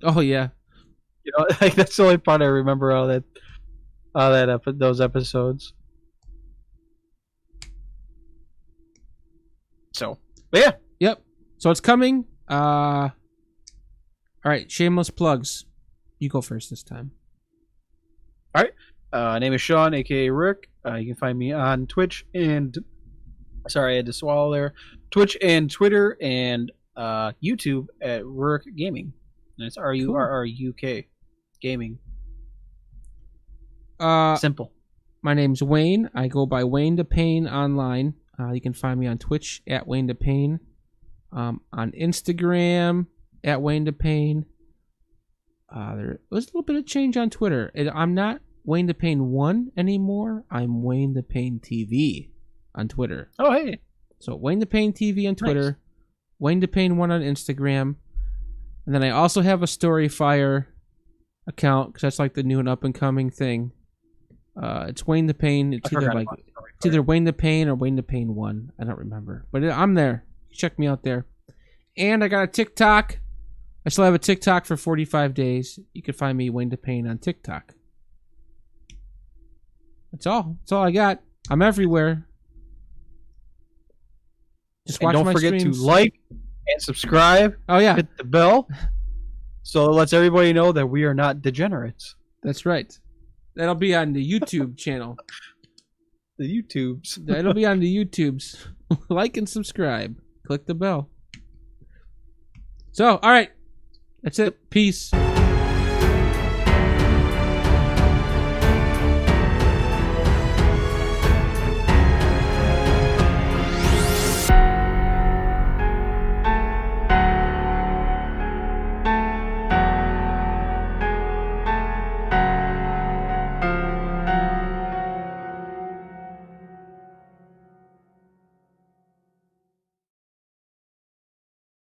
Oh yeah. You know, like that's the only part I remember out of those episodes. So, but yeah. Yep. So it's coming. All right, shameless plugs. You go first this time. All right. Name is Shawn, aka Rick. You can find me on Twitch and sorry, I had to swallow there. Twitch and Twitter and YouTube at Rurk Gaming. And it's RURRUK Gaming. Simple. My name's Wayne. I go by Wayne the Pain online. You can find me on Twitch at Wayne the Pain. On Instagram at Wayne the Pain. There was a little bit of change on Twitter. I'm not Wayne the Pain 1 anymore. I'm Wayne the Pain TV on Twitter. Oh, hey. So Wayne the Pain TV on Twitter. Nice. Wayne the Pain 1 on Instagram. And then I also have a Storyfire account because that's like the new and up and coming thing. It's Wayne the Pain. It's either Wayne the Pain or Wayne the Pain 1. I don't remember. But I'm there. Check me out there. And I got a TikTok. I still have a TikTok for 45 days. You can find me Wayne the Pain on TikTok. That's all. That's all I got. I'm everywhere. Just watch my streams. Don't forget to like and subscribe. Oh yeah. Hit the bell. So it lets everybody know that we are not degenerates. That's right. That'll be on the YouTube channel. The YouTubes. That'll be on the YouTubes. Like and subscribe. Click the bell. So, all right. That's it. Peace.